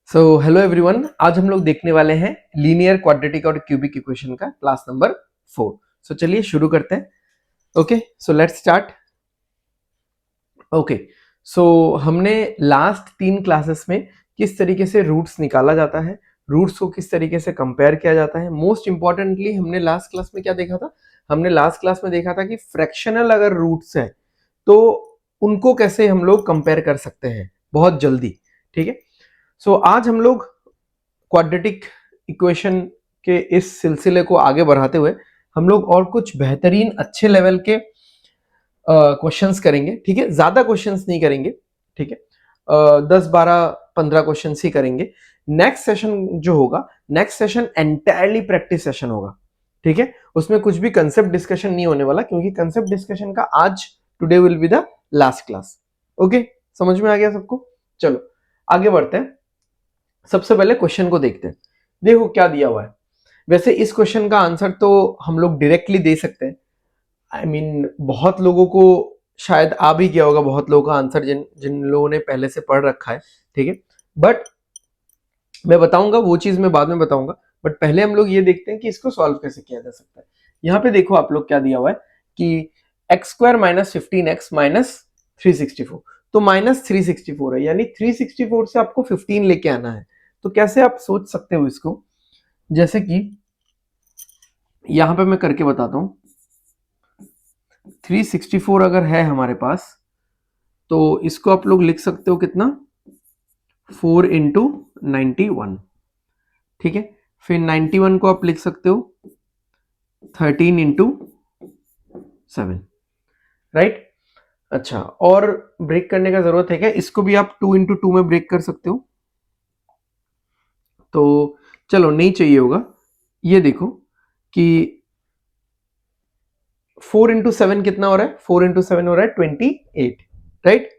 Hello everyone, आज हम लोग देखने वाले हैं लीनियर क्वाड्रेटिक और क्यूबिक इक्वेशन का क्लास नंबर 4। चलिए शुरू करते हैं। Okay, so let's start. Okay, so हमने लास्ट 3 क्लासेस में किस तरीके से रूट्स निकाला जाता है, रूट्स को किस तरीके से कंपेयर किया जाता है, मोस्ट इंपॉर्टेंटली हमने लास्ट क्लास में क्या देखा था? हमने लास्ट क्लास में देखा था कि फ्रैक्शनल अगर रूट्स हैं तो उनको कैसे हम लोग कंपेयर कर सकते हैं बहुत जल्दी। ठीक है, सो आज हम लोग क्वाड्रेटिक इक्वेशन के इस सिलसिले को आगे बढ़ाते हुए हम लोग और कुछ बेहतरीन अच्छे लेवल के क्वेश्चंस करेंगे। ठीक है, ज्यादा क्वेश्चंस नहीं करेंगे। ठीक है, 10 12 15 क्वेश्चंस ही करेंगे। नेक्स्ट सेशन जो होगा, next session entirely practice session होगा। ठीक है, उसमें कुछ भी कंसेप्ट डिस्कशन नहीं होने वाला, क्योंकि कंसेप्ट डिस्कशन का आज today will be the last class. Okay, समझ में आ गया सबको? चलो आगे बढ़ते हैं। सबसे पहले क्वेश्चन को देखते हैं। देखो क्या दिया हुआ है। वैसे इस क्वेश्चन का आंसर तो हम लोग डायरेक्टली दे सकते हैं। आई मीन बहुत लोगों को शायद आ भी गया होगा, बहुत लोगों का आंसर जिन जिन लोगों ने पहले से पढ़ रखा है। ठीक है, बट मैं बताऊंगा, वो चीज मैं बाद में बताऊंगा। बट पहले हम लोग ये देखते हैं कि इसको सॉल्व कैसे किया जा सकता है। यहाँ पे देखो आप लोग क्या दिया हुआ है कि x² माइनस 15x माइनस 364। तो माइनस 364 है, यानी 364 से आपको 15 लेके आना है। तो कैसे आप सोच सकते हो इसको? जैसे कि यहां पे मैं करके बताता हूं। 364 अगर है हमारे पास, तो इसको आप लोग लिख सकते हो कितना? 4 इंटू 91। ठीक है, फिर 91 को आप लिख सकते हो 13 इंटू 7। राइट, अच्छा, और ब्रेक करने का जरूरत है क्या? इसको भी आप 2 इंटू 2 में ब्रेक कर सकते हो। तो चलो, नहीं चाहिए होगा। ये देखो कि 4 इंटू 7 कितना हो रहा है? 4 इंटू 7 हो रहा है 28। राइट,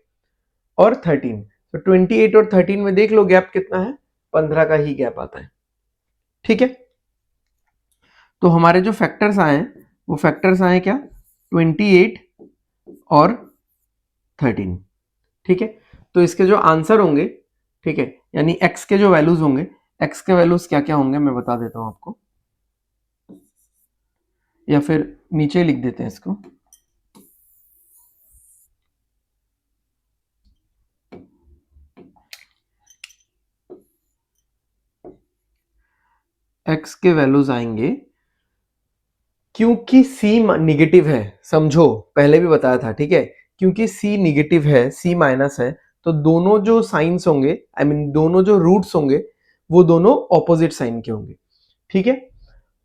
और 13। तो 28 और 13 में देख लो गैप कितना है? 15 का ही गैप आता है। ठीक है, तो हमारे जो फैक्टर्स आए हैं वो फैक्टर्स आए क्या? 28 और 13। ठीक है, तो इसके जो आंसर होंगे, ठीक है, यानी x के जो वैल्यूज होंगे, x के वैल्यूज क्या क्या होंगे मैं बता देता हूं आपको, या फिर नीचे लिख देते हैं इसको। x के वैल्यूज आएंगे, क्योंकि c निगेटिव है, समझो पहले भी बताया था। ठीक है, क्योंकि c निगेटिव है, c माइनस है, तो दोनों जो साइंस होंगे, आई मीन दोनों जो रूट्स होंगे, वो दोनों ऑपोजिट साइन के होंगे। ठीक है,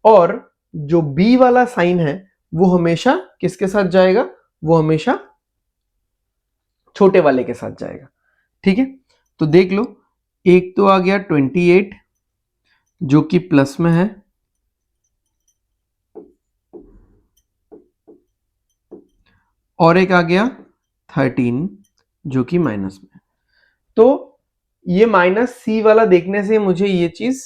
और जो b वाला साइन है वो हमेशा किसके साथ जाएगा? वो हमेशा छोटे वाले के साथ जाएगा। ठीक है, तो देख लो, एक तो आ गया 28 जो कि प्लस में है, और एक आ गया 13 जो कि माइनस में। तो ये माइनस सी वाला देखने से मुझे ये चीज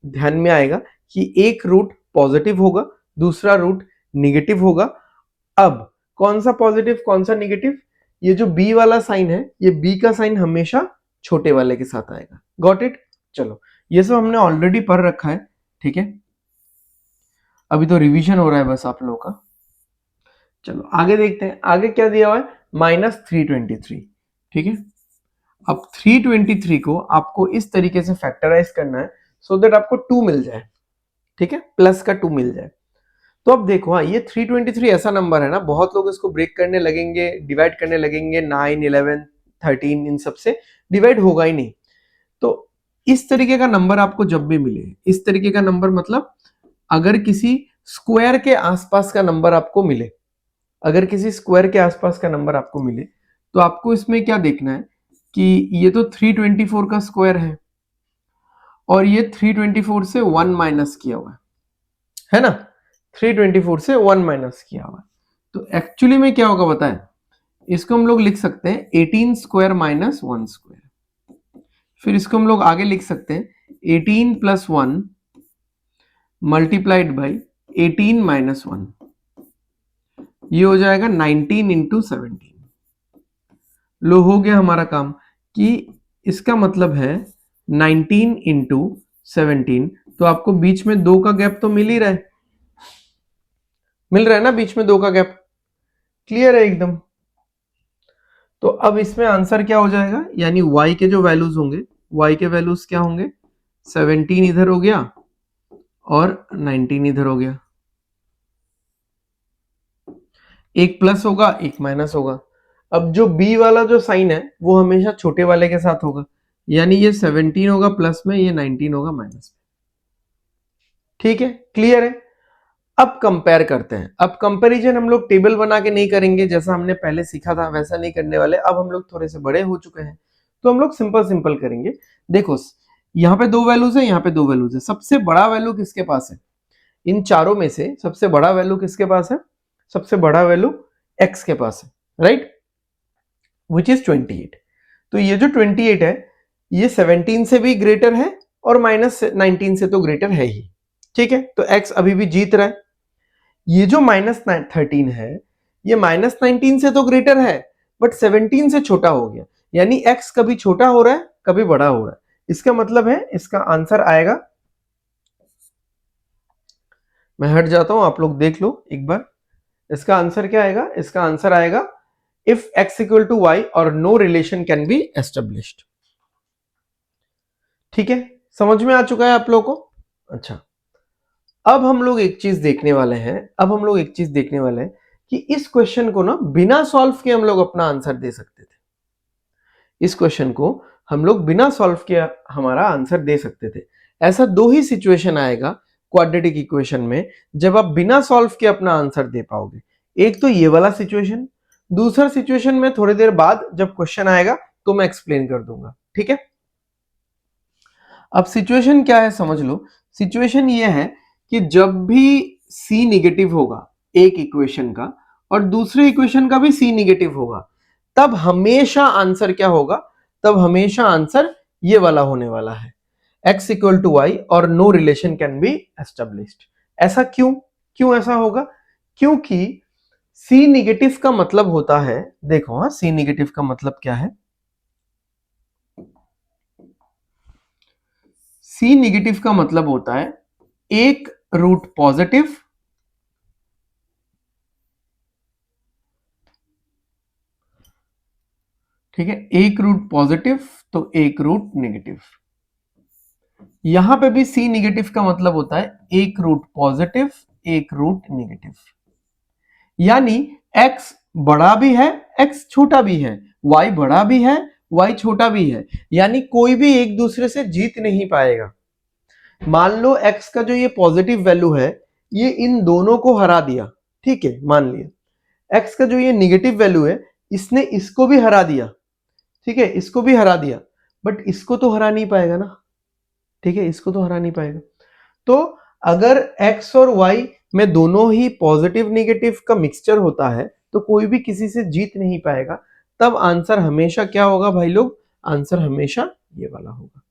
ध्यान में आएगा कि एक रूट पॉजिटिव होगा, दूसरा रूट निगेटिव होगा। अब कौन सा पॉजिटिव कौन सा निगेटिव? ये जो बी वाला साइन है, ये बी का साइन हमेशा छोटे वाले के साथ आएगा। Got it? चलो, ये सब हमने ऑलरेडी पढ़ रखा है। ठीक है, अभी तो रिवीजन हो रहा है बस आप लोगों का। चलो आगे देखते हैं, आगे क्या दिया हुआ है? माइनस 323। ठीक है, अब 323 को आपको इस तरीके से फैक्टराइज करना है सो दैट आपको 2 मिल जाए। ठीक है, प्लस का 2 मिल जाए। तो अब देखो, हाँ, ये 323 ऐसा नंबर है ना, बहुत लोग इसको ब्रेक करने लगेंगे, डिवाइड करने लगेंगे, 9 11 13 इन सब से डिवाइड होगा ही नहीं। तो इस तरीके का नंबर आपको जब भी मिले, इस तरीके का नंबर मतलब अगर किसी स्क्वायर के आसपास का नंबर आपको मिले, अगर किसी स्क्वायर के आसपास का नंबर आपको मिले, तो आपको इसमें क्या देखना है कि ये तो 324 का स्क्वायर है, और ये 324 से 1 माइनस किया हुआ है ना? 324 से 1 माइनस किया हुआ है। तो एक्चुअली में क्या होगा बताएं? इसको हम लोग लिख सकते हैं 18 स्क्वायर माइनस 1 स्क्वायर। फिर इसको हम लोग आगे लिख सकते हैं 18 प्लस 1 मल्टीप्लाइड बाई 18 माइनस 1। ये हो जाएगा 19 इंटू 17। लो, हो गया हमारा काम। कि इसका मतलब है 19 इंटू 17, तो आपको बीच में 2 का गैप तो मिल ही रहा है, मिल रहा है ना, बीच में 2 का गैप, क्लियर है एकदम। तो अब इसमें आंसर क्या हो जाएगा, यानी y के जो वैल्यूज होंगे, y के वैल्यूज क्या होंगे, 17 इधर हो गया और 19 इधर हो गया, एक प्लस होगा एक माइनस होगा। अब जो b वाला जो साइन है वो हमेशा छोटे वाले के साथ होगा, यानी ये 17 होगा प्लस में, ये 19 होगा माइनस में। ठीक है, क्लियर है। अब कंपेयर करते हैं। अब कंपैरिजन हम लोग टेबल बना के नहीं करेंगे, जैसा हमने पहले सीखा था वैसा नहीं करने वाले। अब हम लोग थोड़े से बड़े हो चुके हैं तो हम लोग सिंपल सिंपल करेंगे। देखो यहाँ पे 2 वैल्यूज है, यहाँ पे 2 वैल्यूज है, सबसे बड़ा वैल्यू किसके पास है, इन चारों में से सबसे बड़ा वैल्यू किसके पास है, सबसे बड़ा वैल्यू x के पास है, राइट, विच इज 28। तो ये जो 28 है ये 17 से भी ग्रेटर है और माइनस 19 से तो ग्रेटर है ही। ठीक है, तो x अभी भी जीत रहा है। ये जो -13 है ये -19 से तो ग्रेटर है बट 17 से छोटा हो गया, यानी x कभी छोटा हो रहा है कभी बड़ा हो रहा है। इसका मतलब है इसका आंसर आएगा, मैं हट जाता हूं, आप लोग देख लो एक बार, इसका आंसर क्या आएगा, इसका आंसर आएगा if x equal to y और no relation can be established. ठीक है, समझ में आ चुका है आप लोगों को। अच्छा, अब हम लोग एक चीज देखने वाले हैं, अब हम लोग एक चीज देखने वाले हैं कि इस क्वेश्चन को ना बिना सॉल्व किए हम लोग अपना आंसर दे सकते थे। इस क्वेश्चन को हम लोग बिना सॉल्व किए हमारा आंसर दे सकते थे। ऐसा 2 ही सिचुएशन आएगा क्वाड्रेटिक इक्वेशन में जब आप बिना सॉल्व किए अपना आंसर दे पाओगे। एक तो ये वाला सिचुएशन, दूसरा सिचुएशन में थोड़ी देर बाद जब क्वेश्चन आएगा तो मैं एक्सप्लेन कर दूंगा। ठीक है, अब सिचुएशन क्या है समझ लो। सिचुएशन ये है कि जब भी c निगेटिव होगा एक इक्वेशन का और दूसरे इक्वेशन का भी c निगेटिव होगा, तब हमेशा आंसर क्या होगा, तब हमेशा आंसर ये वाला होने वाला है, x इक्वल टू वाई और no relation can be established. ऐसा क्यों, क्यों ऐसा होगा, क्योंकि c निगेटिव का मतलब होता है, देखो हाँ c निगेटिव का मतलब क्या है, c निगेटिव का मतलब होता है एक रूट पॉजिटिव ठीक है, एक रूट पॉजिटिव तो एक रूट नेगेटिव। यहां पे भी c निगेटिव का मतलब होता है एक रूट पॉजिटिव एक रूट नेगेटिव, यानी x बड़ा भी है x छोटा भी है, y बड़ा भी है y छोटा भी है, यानी कोई भी एक दूसरे से जीत नहीं पाएगा। मान लो x का जो ये पॉजिटिव वैल्यू है ये इन दोनों को हरा दिया, ठीक है, मान लिया x का जो ये निगेटिव वैल्यू है इसने इसको भी हरा दिया, ठीक है, इसको भी हरा दिया, बट इसको तो हरा नहीं पाएगा ना, ठीक है, इसको तो हरा नहीं पाएगा। तो अगर x और y में दोनों ही पॉजिटिव निगेटिव का मिक्सचर होता है तो कोई भी किसी से जीत नहीं पाएगा, तब आंसर हमेशा क्या होगा भाई लोग, आंसर हमेशा ये वाला होगा।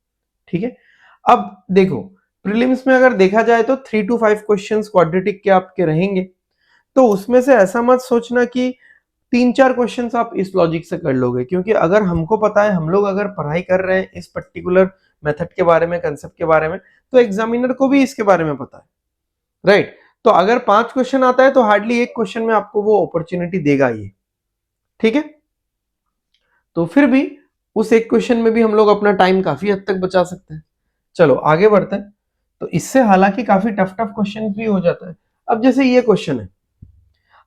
ठीक है, अब देखो प्रीलिम्स में अगर देखा जाए तो 3 to 5 क्वेश्चंस क्वाड्रेटिक के आपके रहेंगे, तो उसमें से ऐसा मत सोचना कि 3-4 क्वेश्चंस आप इस लॉजिक से कर लोगे, क्योंकि अगर हमको पता है, हम लोग अगर पढ़ाई कर रहे हैं इस पर्टिकुलर मेथड के बारे में, कंसेप्ट के बारे में, तो एग्जामिनर को भी इसके बारे में पता है, राइट। तो अगर 5 क्वेश्चन आता है तो हार्डली एक क्वेश्चन में आपको वो अपॉर्चुनिटी देगा ये, ठीक है। तो फिर भी उस एक क्वेश्चन में भी हम लोग अपना टाइम काफी हद तक बचा सकते हैं। चलो आगे बढ़ते हैं। तो इससे हालांकि काफी टफ टफ क्वेश्चन भी हो जाता है। अब जैसे ये क्वेश्चन है,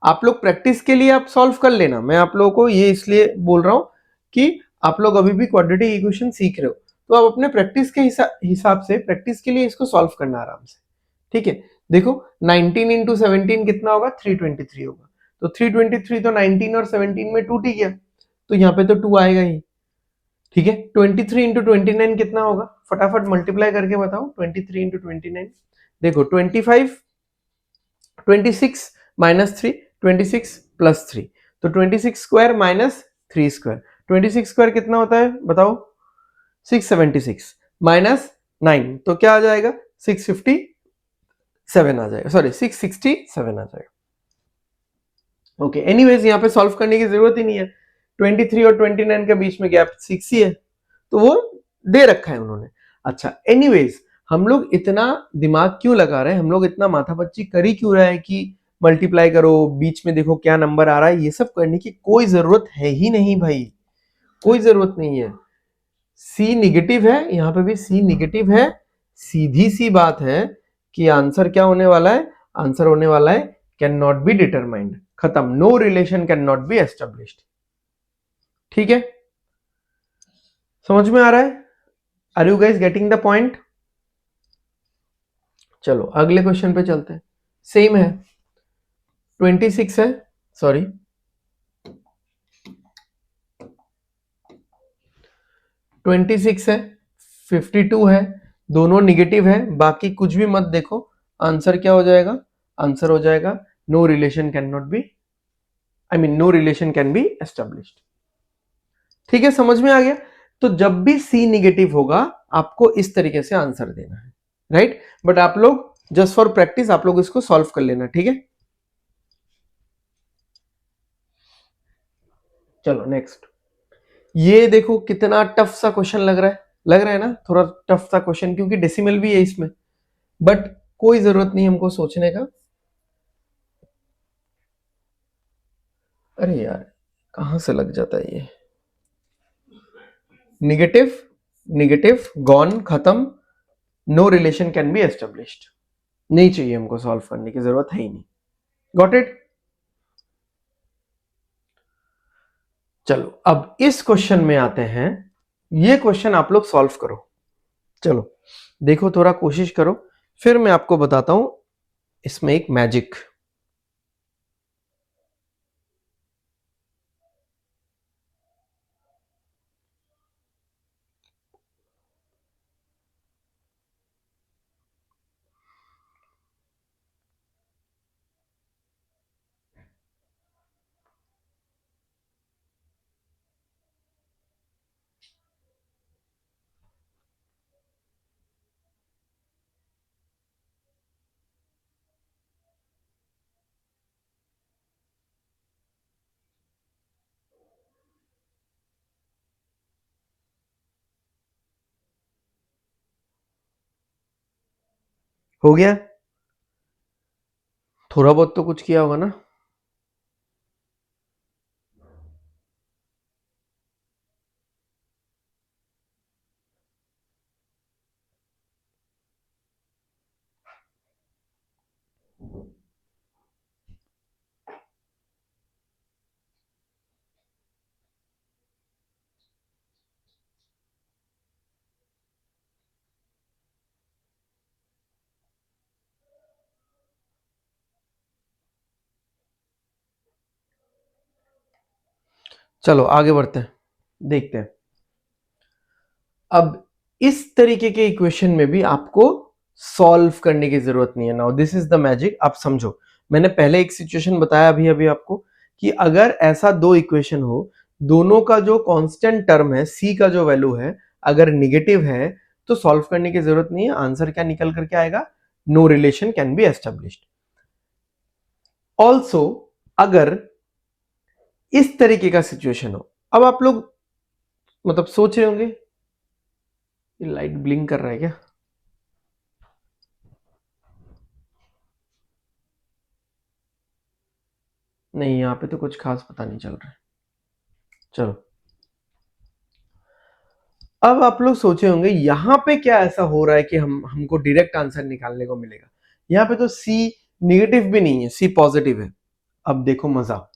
आप लोग प्रैक्टिस के लिए आप सॉल्व कर लेना, मैं आप लोगों को ये इसलिए बोल रहा हूं कि आप लोग अभी भी क्वाड्रेटिक इक्वेशन सीख रहे हो, तो आप अपने प्रैक्टिस के हिसाब से प्रैक्टिस के लिए इसको सॉल्व करना आराम से, ठीक है। देखो 19 इंटू 17 कितना होगा, 323 होगा, तो 323 तो 19 और 17 में टूट ही गया, तो यहाँ पे तो 2 आएगा ही, ठीक है। 23 इंटू 29 कितना होगा, फटाफट मल्टीप्लाई करके बताओ, 23 इंटू 29, देखो 25 26 माइनस 3 26 प्लस 3, तो 26 स्क्वायर माइनस 3 स्क्वायर, 26 स्क्वायर कितना होता है बताओ, 676 माइनस 9, तो क्या आ जाएगा 657 आ जाएगा, सॉरी 667 आ जाएगा। ओके, एनीवेज यहाँ पे सॉल्व करने की जरूरत ही नहीं है, 23 और 29 के बीच में गैप 6 ही है, तो वो दे रखा है उन्होंने। अच्छा, एनीवेज हम लोग इतना दिमाग क्यों लगा रहे हैं, हम लोग इतना माथापच्ची कर ही क्यों रहा है कि मल्टीप्लाई करो, बीच में देखो क्या नंबर आ रहा है, ये सब करने की कोई जरूरत है ही नहीं भाई, कोई जरूरत नहीं है। सी निगेटिव है, यहां पे भी सी निगेटिव है, सीधी सी बात है कि आंसर क्या होने वाला है, आंसर होने वाला है कैन नॉट बी डिटरमाइंड, खत्म, no relation can not be established. ठीक है, समझ में आ रहा है? Are you guys getting the point? चलो अगले क्वेश्चन पे चलते हैं। सेम है, 26 है, सॉरी 26 है, 52 है, दोनों निगेटिव है, बाकी कुछ भी मत देखो, आंसर क्या हो जाएगा, आंसर हो जाएगा no relation can not be, I mean no relation can be established. ठीक है, समझ में आ गया? तो जब भी सी निगेटिव होगा आपको इस तरीके से आंसर देना है, राइट? बट आप लोग जस्ट फॉर प्रैक्टिस आप लोग इसको सॉल्व कर लेना, ठीक है? चलो नेक्स्ट, ये देखो कितना टफ सा क्वेश्चन लग रहा है, लग रहा है ना थोड़ा टफ सा क्वेश्चन, क्योंकि डेसिमल भी है इसमें, बट कोई जरूरत नहीं हमको सोचने का। अरे यार कहां से लग जाता है ये, निगेटिव निगेटिव गॉन, खत्म, no relation can be established, नहीं चाहिए हमको सॉल्व करने की जरूरत है ही नहीं। Got it? चलो अब इस क्वेश्चन में आते हैं, ये क्वेश्चन आप लोग सॉल्व करो, चलो देखो थोड़ा कोशिश करो, फिर मैं आपको बताता हूं इसमें एक मैजिक। हो गया? थोड़ा बहुत तो कुछ किया होगा ना? चलो आगे बढ़ते हैं, देखते हैं। अब इस तरीके के इक्वेशन में भी आपको सॉल्व करने की जरूरत नहीं है। Now this is the magic, आप समझो, मैंने पहले एक सिचुएशन बताया अभी अभी आपको कि अगर ऐसा दो इक्वेशन हो, दोनों का जो कांस्टेंट टर्म है सी का जो वैल्यू है अगर निगेटिव है तो सॉल्व करने की जरूरत नहीं है, आंसर क्या निकल करके आएगा, no relation can be established. Also अगर इस तरीके का सिचुएशन हो, अब आप लोग मतलब सोच रहे होंगे ये लाइट ब्लिंक कर रहा है क्या? नहीं, यहाँ पे तो कुछ खास पता नहीं चल रहा है। चलो अब आप लोग सोचे होंगे यहाँ पे क्या ऐसा हो रहा है कि हमको डायरेक्ट आंसर निकालने को मिलेगा, यहाँ पे तो सी निगेटिव भी नहीं है, सी पॉजिटिव है। अब देखो मजा,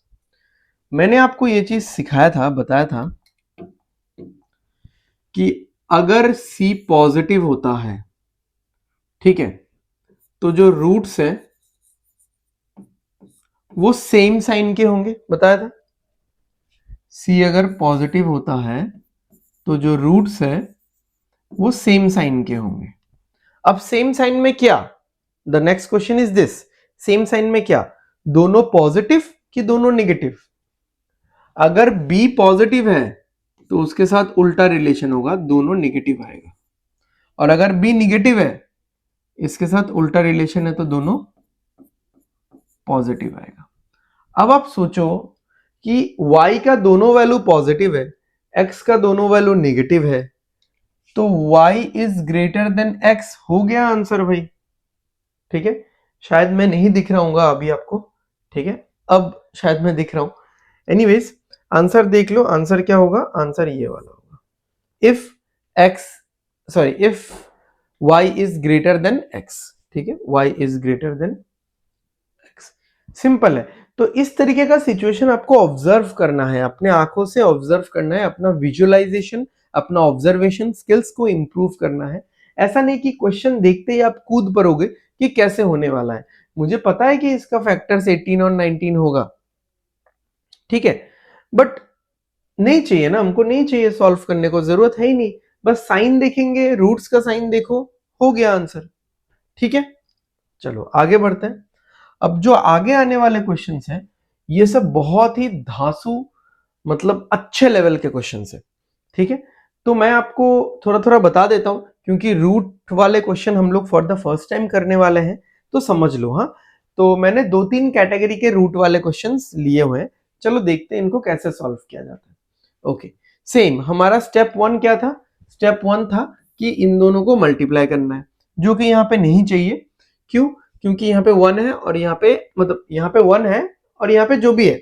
मैंने आपको ये चीज सिखाया था, बताया था कि अगर सी पॉजिटिव होता है, ठीक है, तो जो रूट्स है वो सेम साइन के होंगे, बताया था। सी अगर पॉजिटिव होता है तो जो रूट्स है वो सेम साइन के होंगे। अब सेम साइन में क्या, the next question is this, same sign में क्या, दोनों पॉजिटिव कि दोनों निगेटिव? अगर बी पॉजिटिव है तो उसके साथ उल्टा रिलेशन होगा, दोनों निगेटिव आएगा, और अगर बी निगेटिव है इसके साथ उल्टा रिलेशन है तो दोनों पॉजिटिव आएगा। अब आप सोचो कि y का दोनों वैल्यू पॉजिटिव है, x का दोनों वैल्यू निगेटिव है, तो y is greater than x हो गया आंसर भाई। ठीक है, शायद मैं नहीं दिख रहा हूँ अभी आपको। ठीक है, अब शायद मैं दिख रहा हूं। एनीवेज आंसर देख लो, आंसर क्या होगा, आंसर ये वाला होगा, if x sorry if y is greater than x। ठीक है, y is greater than x, simple है। तो इस तरीके का सिचुएशन आपको ऑब्जर्व करना है, अपने आंखों से ऑब्जर्व करना है, अपना विजुअलाइजेशन, अपना ऑब्जर्वेशन स्किल्स को इंप्रूव करना है। ऐसा नहीं कि क्वेश्चन देखते ही आप कूद पड़ोगे कि कैसे होने वाला है। मुझे पता है कि इसका फैक्टर्स 18 और 19 होगा, ठीक है, बट नहीं चाहिए ना, हमको नहीं चाहिए सॉल्व करने को, जरूरत है ही नहीं। बस साइन देखेंगे, रूट्स का साइन देखो, हो गया आंसर। ठीक है, चलो आगे बढ़ते हैं। अब जो आगे आने वाले क्वेश्चंस हैं ये सब बहुत ही धांसू, मतलब अच्छे लेवल के क्वेश्चंस हैं। ठीक है, तो मैं आपको थोड़ा थोड़ा बता देता हूं, क्योंकि रूट वाले क्वेश्चन हम लोग फॉर द फर्स्ट टाइम करने वाले हैं, तो समझ लो। हाँ, तो मैंने 2-3 कैटेगरी के रूट वाले क्वेश्चंस लिए हुए हैं, चलो देखते हैं इनको कैसे सॉल्व किया जाता है। ओके, सेम हमारा स्टेप 1 क्या था, स्टेप 1 था कि इन दोनों को मल्टीप्लाई करना है, जो कि यहाँ पे नहीं चाहिए। क्यों? क्योंकि यहाँ पे 1 है और यहाँ पे, मतलब यहाँ पे 1 है और यहाँ पे जो भी है,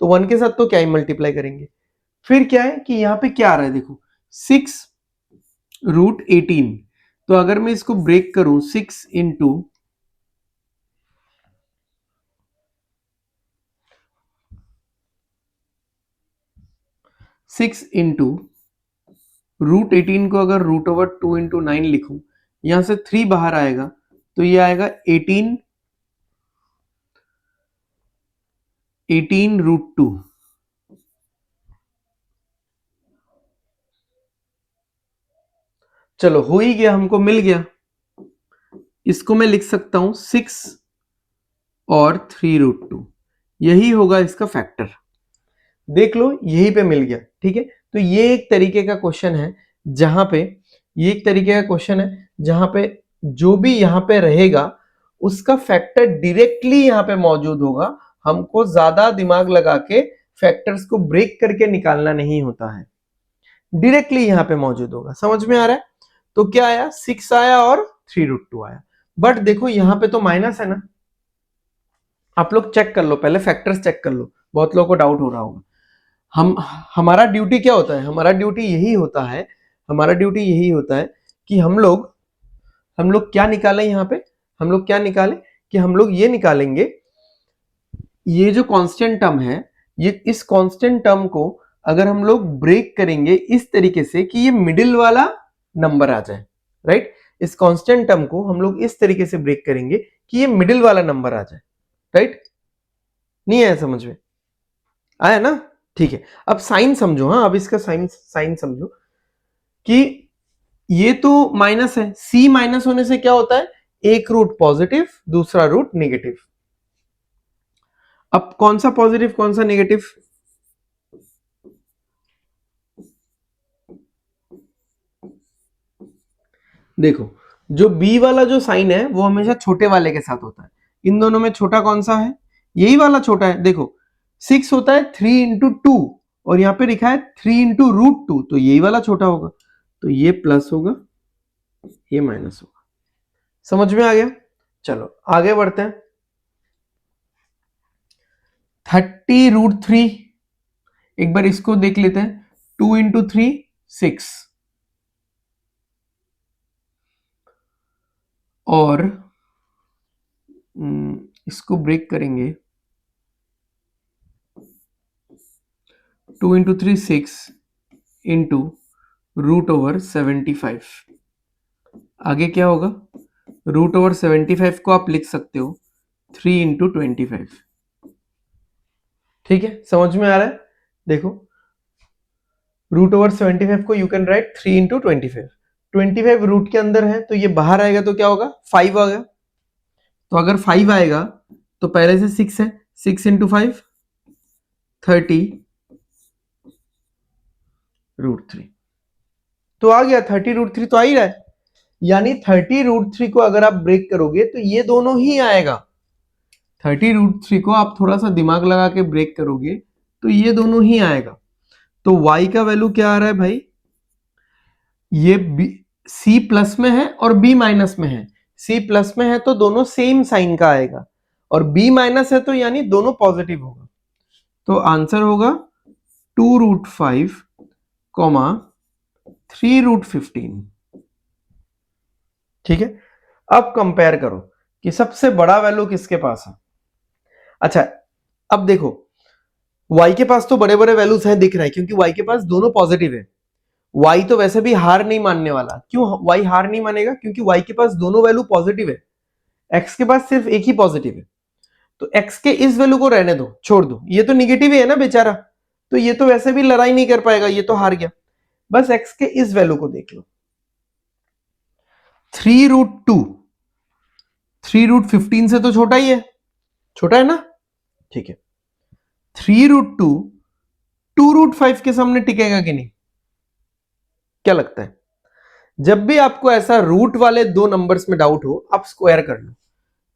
तो 1 के साथ तो क्या ही मल्टीप्लाई करेंगे। फिर क्या है कि यहाँ पे क्या आ रहा है, देखो 6√18, तो अगर मैं इसको ब्रेक करूं 6 इंटू 6 इंटू √18 को अगर √2 इंटू 9 लिखूं, यहां से 3 बाहर आएगा, तो ये आएगा 18√2। चलो हो ही गया, हमको मिल गया। इसको मैं लिख सकता हूं 6 और 3√2, यही होगा इसका फैक्टर। देख लो यहीं पे मिल गया। ठीक है, तो ये एक तरीके का क्वेश्चन है जहां पे, ये एक तरीके का क्वेश्चन है जहां पे जो भी यहां पे रहेगा उसका फैक्टर डायरेक्टली यहां पे मौजूद होगा। हमको ज्यादा दिमाग लगा के फैक्टर्स को ब्रेक करके निकालना नहीं होता है, डायरेक्टली यहां पे मौजूद होगा। समझ में आ रहा है? तो क्या आया, 6 आया और 3√2 आया। बट देखो यहां पे तो माइनस है ना, आप लोग चेक कर लो, पहले फैक्टर्स चेक कर लो, बहुत लोगों को डाउट हो रहा होगा। हम हमारा ड्यूटी क्या होता है, हमारा ड्यूटी यही होता है, हमारा ड्यूटी यही होता है कि हम लोग क्या निकालें यहाँ पे, हम लोग क्या निकालें कि हम लोग ये निकालेंगे, ये जो कांस्टेंट टर्म है, ये इस कांस्टेंट टर्म को अगर हम लोग ब्रेक करेंगे इस तरीके से कि ये मिडिल वाला नंबर आ जाए, राइट। इस कांस्टेंट टर्म को हम लोग इस तरीके से ब्रेक करेंगे कि ये मिडिल वाला नंबर आ जाए, राइट। नहीं आया समझ में? आया ना? ठीक है, अब साइन समझो। हाँ, अब इसका साइन साइन समझो कि ये तो माइनस है, सी माइनस होने से क्या होता है, एक रूट पॉजिटिव दूसरा रूट नेगेटिव। अब कौन सा पॉजिटिव कौन सा नेगेटिव, देखो जो बी वाला जो साइन है वो हमेशा छोटे वाले के साथ होता है। इन दोनों में छोटा कौन सा है, यही वाला छोटा है। देखो 6 होता है 3 × 2 और यहां पे लिखा है 3 × √2, तो यही वाला छोटा होगा, तो ये प्लस होगा, ये माइनस होगा। समझ में आ गया? चलो आगे बढ़ते हैं। 30√3, एक बार इसको देख लेते हैं। 2 × 3 6 और इसको ब्रेक करेंगे, 2 × 3 6 इंटू √75। आगे क्या होगा, √75 को आप लिख सकते हो 3 × 25। ठीक है, समझ में आ रहा है? देखो √75 को यू कैन राइट 3 × 25। 25 रूट के अंदर है तो ये बाहर आएगा तो क्या होगा, 5 आ गया। तो अगर 5 आएगा तो पहले से 6 है, 6 × 5 30√3, तो आ गया 30√3, तो आ ही रहा है। यानी 30√3 को अगर आप ब्रेक करोगे तो ये दोनों ही आएगा। 30√3 को आप थोड़ा सा दिमाग लगा के ब्रेक करोगे तो ये दोनों ही आएगा। तो y का वैल्यू क्या आ रहा है भाई, ये बी सी प्लस में है और बी माइनस में है। सी प्लस में है तो दोनों सेम साइन का आएगा, और बी माइनस है तो यानी दोनों पॉजिटिव होगा। तो आंसर होगा 2√5 कॉमा 3√15। ठीक है, अब कंपेयर करो कि सबसे बड़ा वैल्यू किसके पास है। अच्छा, अब देखो y के पास तो बड़े बड़े वैल्यूज हैं दिख रहा है, क्योंकि y के पास दोनों पॉजिटिव है। y तो वैसे भी हार नहीं मानने वाला। क्यों y हार नहीं मानेगा? क्योंकि y के पास दोनों वैल्यू पॉजिटिव है, x के पास सिर्फ एक ही पॉजिटिव है। तो x के इस वैल्यू को रहने दो, छोड़ दो, ये तो निगेटिव ही है ना बेचारा, तो ये तो वैसे भी लड़ाई नहीं कर पाएगा, ये तो हार गया। बस x के इस वैल्यू को देख लो, 3√2, 3√15 से तो छोटा ही है, छोटा है ना? ठीक है, 3√2 2√5 के सामने टिकेगा कि नहीं? क्या लगता है? जब भी आपको ऐसा रूट वाले दो नंबर्स में डाउट हो, आप स्क्वायर कर लो।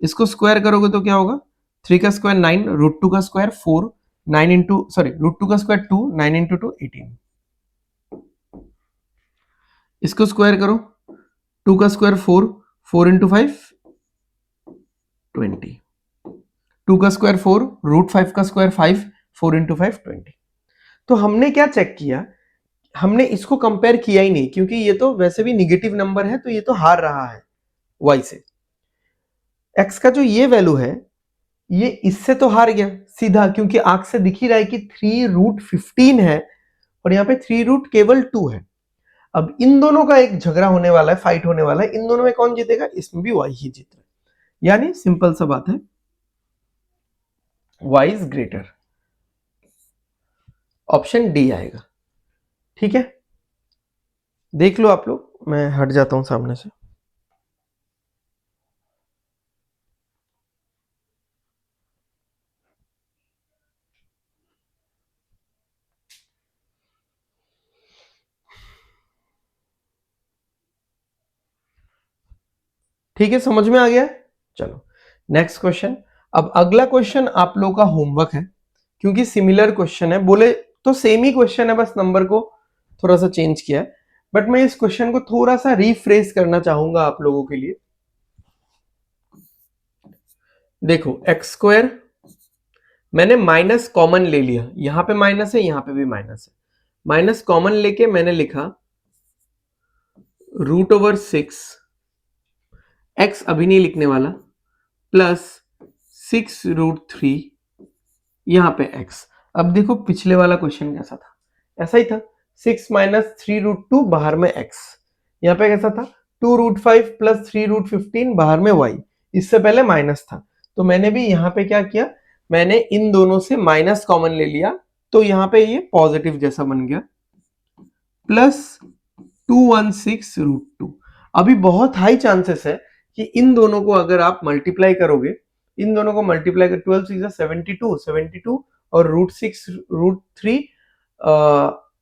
इसको स्क्वायर करोगे तो क्या होगा? 3 का स्क्वायर 9, √2 का स्क्वायर 4, 9 इंटू सॉरी √2 का स्क्वायर 2, 9 इंटू 2 18। इसको स्क्वायर करो, 2 का स्क्वायर 4, 4 इंटू 5 20, 2 का स्क्वायर 4, √5 का स्क्वायर 5, 4 इंटू 5 20। तो हमने क्या चेक किया? हमने इसको कंपेयर किया ही नहीं, क्योंकि ये तो वैसे भी निगेटिव नंबर है, तो ये तो हार रहा है y से। x का जो ये वैल्यू है, ये इससे तो हार गया सीधा, क्योंकि आंख से दिख ही रहा है कि 3√15 है और यहाँ पे 3 केवल 2 है। अब इन दोनों का एक झगड़ा होने वाला है, फाइट होने वाला है। इन दोनों में कौन जीतेगा? इसमें भी y ही जीत रहा है, यानी सिंपल सा बात है, y is greater. Option D आएगा। ठीक है, देख लो आप लोग, मैं हट जाता हूं सामने से। ठीक है, समझ में आ गया? चलो नेक्स्ट क्वेश्चन। अब अगला क्वेश्चन आप लोगों का होमवर्क है, क्योंकि सिमिलर क्वेश्चन है, बोले तो सेम ही क्वेश्चन है, बस नंबर को थोड़ा सा चेंज किया है। बट मैं इस क्वेश्चन को थोड़ा सा रिफ्रेश करना चाहूंगा आप लोगों के लिए। देखो एक्स स्क्वायर, मैंने माइनस कॉमन ले लिया, यहां पे माइनस है, यहां पे भी माइनस है। माइनस कॉमन लेके मैंने लिखा √6, एक्स अभी नहीं लिखने वाला, प्लस 6√3, यहां पे x। अब देखो पिछले वाला क्वेश्चन कैसा था, ऐसा ही था, 6 माइनस 3√2 बाहर में x। यहाँ पे कैसा था, 2√5 प्लस 3√15 बाहर में y। इससे पहले माइनस था, तो मैंने भी यहाँ पे क्या किया, मैंने इन दोनों से माइनस कॉमन ले लिया, तो यहाँ पे ये पॉजिटिव जैसा बन गया, प्लस 216√2। अभी बहुत हाई चांसेस है कि इन दोनों को अगर आप मल्टीप्लाई करोगे, इन दोनों को मल्टीप्लाई कर 12 6 72, 72 और √6 √3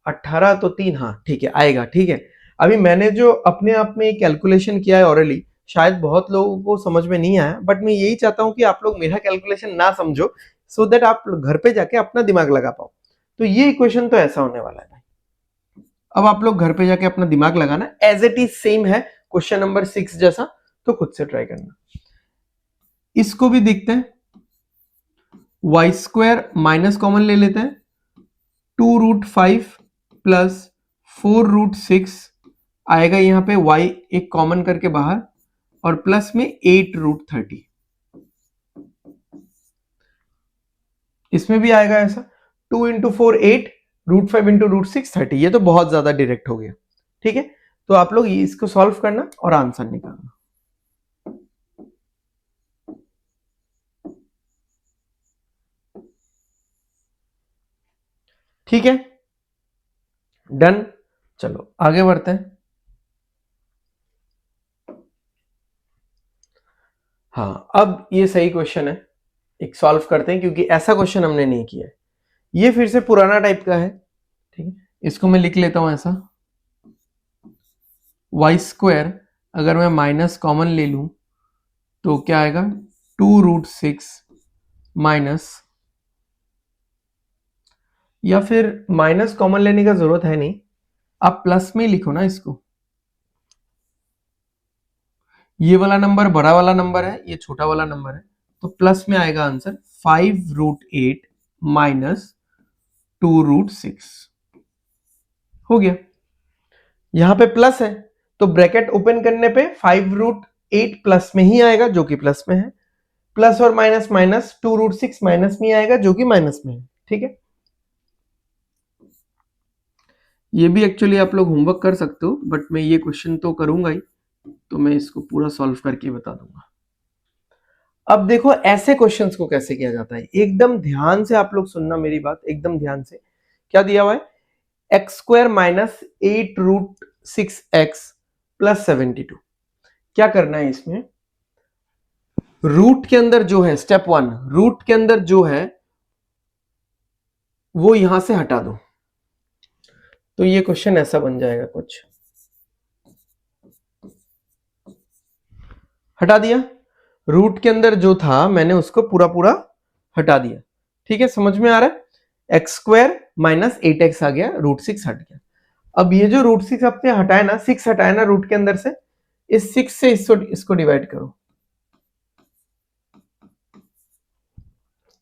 18, तो 3, हाँ ठीक है आएगा। ठीक है, अभी मैंने जो अपने आप में कैलकुलेशन किया है ऑरली, शायद बहुत लोगों को समझ में नहीं आया, बट मैं यही चाहता हूं कि आप लोग मेरा कैलकुलेशन ना समझो, सो दैट आप घर पे जाके अपना दिमाग लगा पाओ। तो ये इक्वेशन तो ऐसा होने वाला है। अब आप लोग घर पे जाके अपना दिमाग लगाना, एज इट इज सेम है क्वेश्चन नंबर 6 जैसा, तो खुद से ट्राई करना। इसको भी देखते हैं, वाई स्क्वायर माइनस कॉमन ले लेते हैं, 2√5 प्लस 4√6 आएगा, यहां पे y एक कॉमन करके बाहर, और प्लस में 8√30, इसमें भी आएगा ऐसा, 2 इंटू 4 8, √5 इंटू √6 30। ये तो बहुत ज्यादा डायरेक्ट हो गया। ठीक है, तो आप लोग इसको सॉल्व करना और आंसर निकालना। ठीक है, डन। चलो आगे बढ़ते हैं। हाँ, अब ये सही क्वेश्चन है, एक सॉल्व करते हैं, क्योंकि ऐसा क्वेश्चन हमने नहीं किया है, ये फिर से पुराना टाइप का है। ठीक है, इसको मैं लिख लेता हूं ऐसा, वाई स्क्वायर अगर मैं माइनस कॉमन ले लूं तो क्या आएगा, 2√6 माइनस, या फिर माइनस कॉमन लेने का जरूरत है नहीं, आप प्लस में लिखो ना इसको, ये वाला नंबर बड़ा वाला नंबर है, ये छोटा वाला नंबर है, तो प्लस में आएगा आंसर 5√8 माइनस 2√6 हो गया। यहां पे प्लस है तो ब्रैकेट ओपन करने पे 5√8 प्लस में ही आएगा जो कि प्लस में है, प्लस और माइनस माइनस 2√6 माइनस में आएगा जो कि माइनस में है। ठीक है, ये भी एक्चुअली आप लोग होमवर्क कर सकते हो, बट मैं ये क्वेश्चन तो करूंगा ही, तो मैं इसको पूरा सॉल्व करके बता दूंगा। अब देखो ऐसे क्वेश्चंस को कैसे किया जाता है, एकदम ध्यान से आप लोग सुनना मेरी बात, एकदम ध्यान से। क्या दिया हुआ है, x² माइनस 8√6x प्लस 72। क्या करना है इसमें, रूट के अंदर जो है, स्टेप 1, रूट के अंदर जो है वो यहां से हटा दो। तो ये क्वेश्चन ऐसा बन जाएगा कुछ, हटा दिया, रूट के अंदर जो था मैंने उसको पूरा पूरा हटा दिया। ठीक है, समझ में आ रहा है, x² माइनस 8x आ गया, √6 हट गया। अब ये जो √6 आपने हटाया ना, 6 हटाया ना रूट के अंदर से, इस 6 से इसको डिवाइड करो,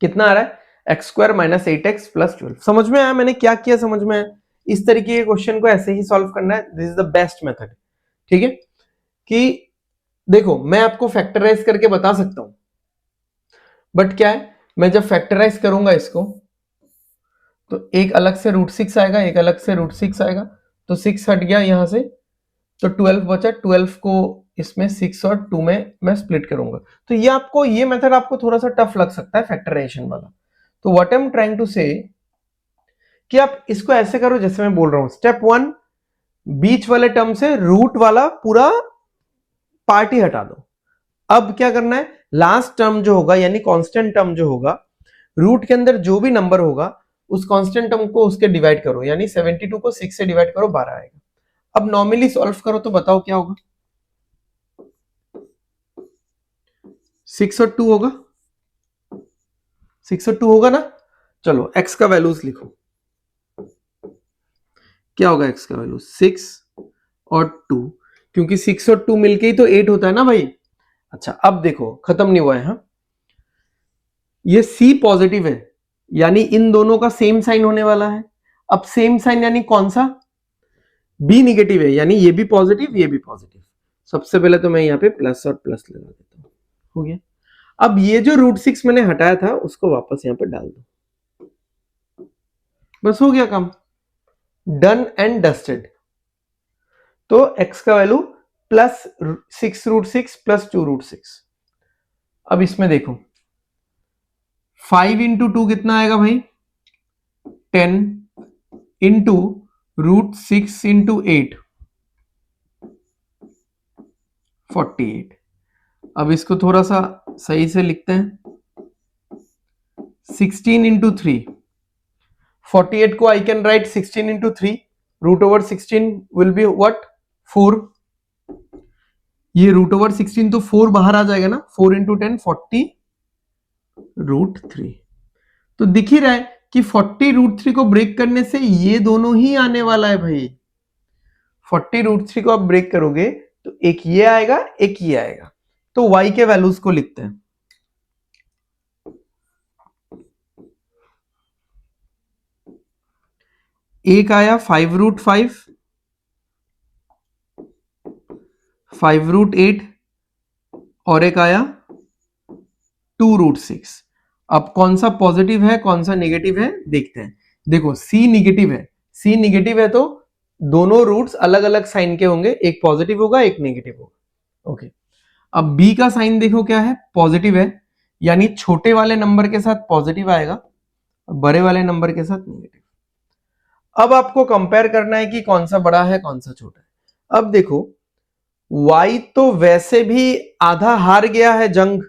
कितना आ रहा है, x² माइनस 8x प्लस 12। समझ में आया मैंने क्या किया, समझ में आया। इस तरीके के क्वेश्चन को ऐसे ही सॉल्व करना है, this is the best method. ठीक है, कि देखो मैं आपको फैक्टराइज करके बता सकता हूं, बट क्या है, मैं जब फैक्टराइज करूंगा इसको तो एक अलग से √6 आएगा, एक अलग से √6 आएगा, तो 6 हट गया यहां से, तो 12 बचा, 12 को इसमें 6 और 2 में मैं स्प्लिट करूंगा। तो ये आपको, ये मेथड आपको थोड़ा सा टफ लग सकता है फैक्टराइजेशन वाला, तो what I am trying to say कि आप इसको ऐसे करो जैसे मैं बोल रहा हूं, स्टेप 1, बीच वाले टर्म से रूट वाला पूरा पार्ट ही हटा दो। अब क्या करना है, लास्ट टर्म जो होगा यानी कांस्टेंट टर्म जो होगा, रूट के अंदर जो भी नंबर होगा उस कांस्टेंट टर्म को उसके डिवाइड करो, यानी 72 को 6 से डिवाइड करो, 12 आएगा। अब नॉर्मली सॉल्व करो तो बताओ क्या होगा, 6 और 2 होगा, 6 और 2 होगा ना। चलो x का वैल्यूज लिखो, क्या होगा x का वैल्यू, 6 और 2, क्योंकि 6 और 2 मिलके ही तो 8 होता है ना भाई। अच्छा अब देखो खत्म नहीं हुआ है, हाँ, ये C पॉजिटिव है यानी इन दोनों का सेम साइन होने वाला है। अब सेम साइन यानी कौन सा, B निगेटिव है यानी ये भी पॉजिटिव ये भी पॉजिटिव। सबसे पहले तो मैं यहाँ पे प्लस और प्लस लगा देता हूं, हो गया। अब ये जो √6 मैंने हटाया था उसको वापस यहाँ पे डाल दो, बस हो गया काम, डन एंड डस्टेड। तो x का वैल्यू प्लस 6√6 प्लस 2√6। अब इसमें देखो 5 इंटू 2 कितना आएगा भाई, 10 इंटू √6 इंटू 8, 48। अब इसको थोड़ा सा सही से लिखते हैं, 16 इंटू 3, 48 को I can write 16 into 3, √16 will be what, 4। ये √16 तो 4 बाहर आ जाएगा ना, 4 इंटू 10 40 √3। तो दिख ही रहा है कि 40 √3 को ब्रेक करने से ये दोनों ही आने वाला है भाई। 40 √3 को आप ब्रेक करोगे तो एक ये आएगा एक ये आएगा, तो y के वैल्यूज को लिखते हैं। एक आया 5√5, 5√8 और एक आया 2√6। अब कौन सा पॉजिटिव है कौन सा नेगेटिव है देखते हैं। देखो C निगेटिव है, C निगेटिव है तो दोनों रूट्स अलग अलग साइन के होंगे, एक पॉजिटिव होगा एक नेगेटिव होगा। ओके, अब B का साइन देखो क्या है, पॉजिटिव है, यानी छोटे वाले नंबर के साथ पॉजिटिव आएगा और बड़े वाले नंबर के साथ नेगेटिव। अब आपको कंपेयर करना है कि कौन सा बड़ा है कौन सा छोटा है। अब देखो y तो वैसे भी आधा हार गया है जंग,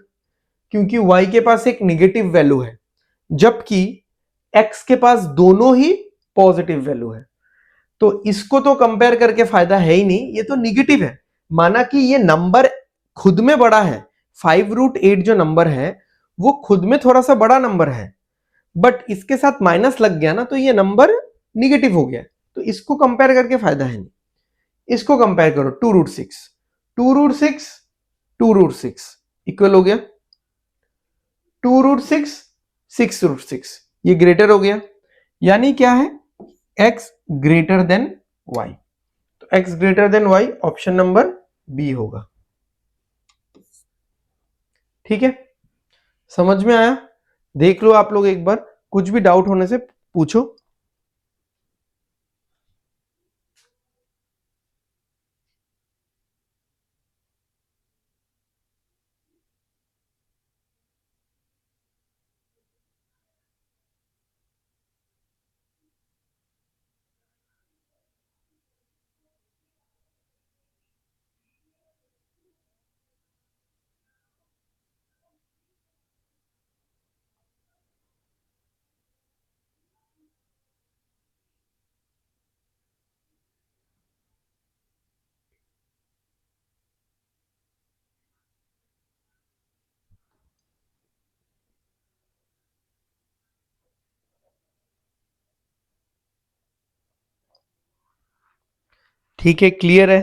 क्योंकि y के पास एक निगेटिव वैल्यू है जबकि x के पास दोनों ही पॉजिटिव वैल्यू है, तो इसको तो कंपेयर करके फायदा है ही नहीं, ये तो निगेटिव है। माना कि ये नंबर खुद में बड़ा है, 5√8 जो नंबर है वो खुद में थोड़ा सा बड़ा नंबर है, बट इसके साथ माइनस लग गया ना तो ये नंबर निगेटिव हो गया, तो इसको कंपेयर करके फायदा है नहीं। इसको कंपेयर करो 2√6, 2√6 2√6 इक्वल हो गया 2√6 6√6, ये ग्रेटर हो गया, यानी क्या है x ग्रेटर देन y, तो x greater than y option number B होगा। ठीक है, समझ में आया? देख लो आप लोग एक बार, कुछ भी डाउट होने से पूछो। ठीक है, क्लियर है?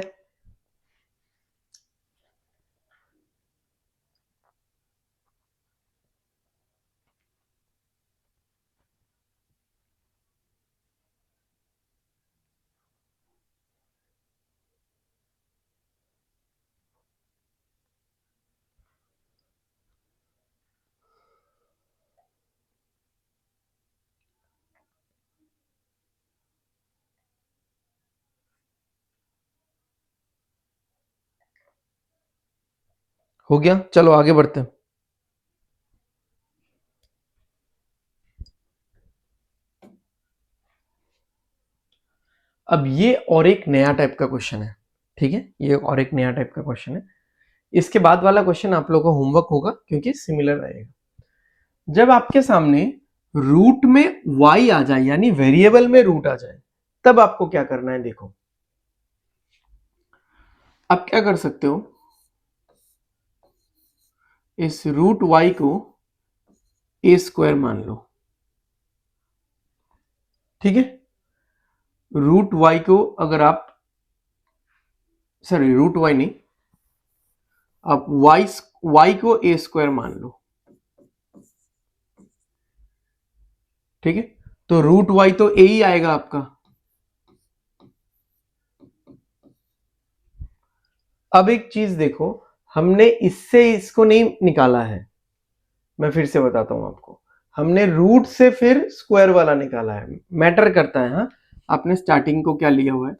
हो गया, चलो आगे बढ़ते हैं। अब ये और एक नया टाइप का क्वेश्चन है, ठीक है, ये और एक नया टाइप का क्वेश्चन है। इसके बाद वाला क्वेश्चन आप लोगों को होमवर्क होगा क्योंकि सिमिलर रहेगा। जब आपके सामने रूट में y आ जाए, यानी वेरिएबल में रूट आ जाए, तब आपको क्या करना है, देखो आप क्या कर सकते हो, इस रूट y को a स्क्वायर मान लो, ठीक है। रूट y को अगर आप, सॉरी रूट y नहीं, आप y को a स्क्वायर मान लो, ठीक है, तो रूट y तो a ही आएगा आपका। अब एक चीज देखो, हमने इससे इसको नहीं निकाला है, मैं फिर से बताता हूं आपको, हमने रूट से फिर स्क्वायर वाला निकाला है, मैटर करता है। हाँ, आपने स्टार्टिंग को क्या लिया हुआ है,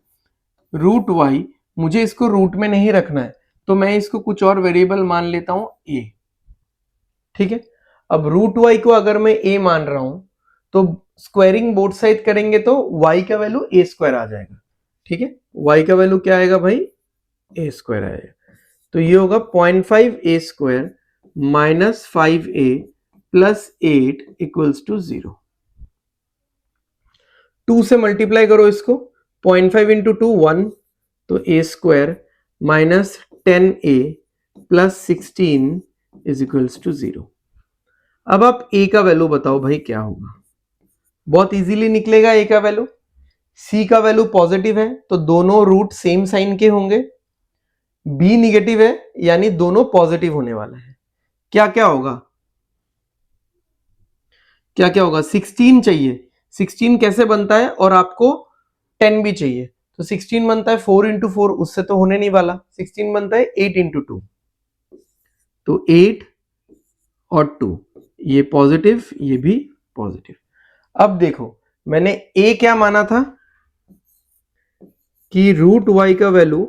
रूट y, मुझे इसको रूट में नहीं रखना है, तो मैं इसको कुछ और वेरिएबल मान लेता हूं a, ठीक है। अब रूट y को अगर मैं a मान रहा हूं, तो स्क्वायरिंग बोथ साइड करेंगे तो y का वैल्यू a स्क्वायर आ जाएगा, ठीक है। y का वैल्यू क्या आएगा भाई, a स्क्वायर आएगा, तो ये होगा 0.5 a square minus 5a plus 8 equals to 0। 2 से मल्टीप्लाई करो इसको, 0.5 इंटू 2 1, तो a square minus 10a plus 16 is equals to 0। अब आप a का वैल्यू बताओ भाई क्या होगा, बहुत इजीली निकलेगा a का वैल्यू। c का वैल्यू पॉजिटिव है तो दोनों रूट सेम साइन के होंगे, b निगेटिव है यानी दोनों पॉजिटिव होने वाला है। क्या क्या होगा, क्या क्या होगा, 16 चाहिए, 16 कैसे बनता है, और आपको 10 भी चाहिए, तो 16 बनता है 4 इंटू 4, उससे तो होने नहीं वाला, 16 बनता है 8 इंटू 2, तो 8 और 2, ये पॉजिटिव ये भी पॉजिटिव। अब देखो मैंने a क्या माना था कि रूट y का वैल्यू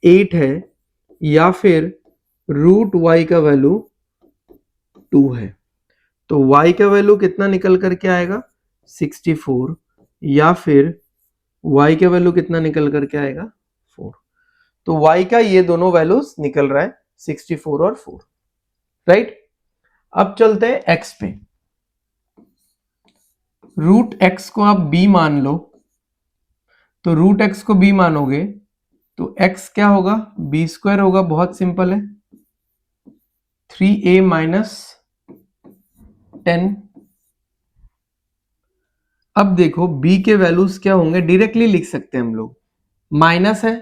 8 है या फिर रूट y का वैल्यू 2 है, तो y का वैल्यू कितना निकल करके आएगा 64, या फिर y का वैल्यू कितना निकल करके आएगा 4, तो y का ये दोनों वैल्यूज निकल रहा है 64 और 4, राइट। अब चलते हैं x पे, रूट x को आप b मान लो, तो रूट x को b मानोगे तो x क्या होगा, b स्क्वायर होगा, बहुत सिंपल है, 3a माइनस 10। अब देखो b के वैल्यूज क्या होंगे, डायरेक्टली लिख सकते हैं हम लोग, माइनस है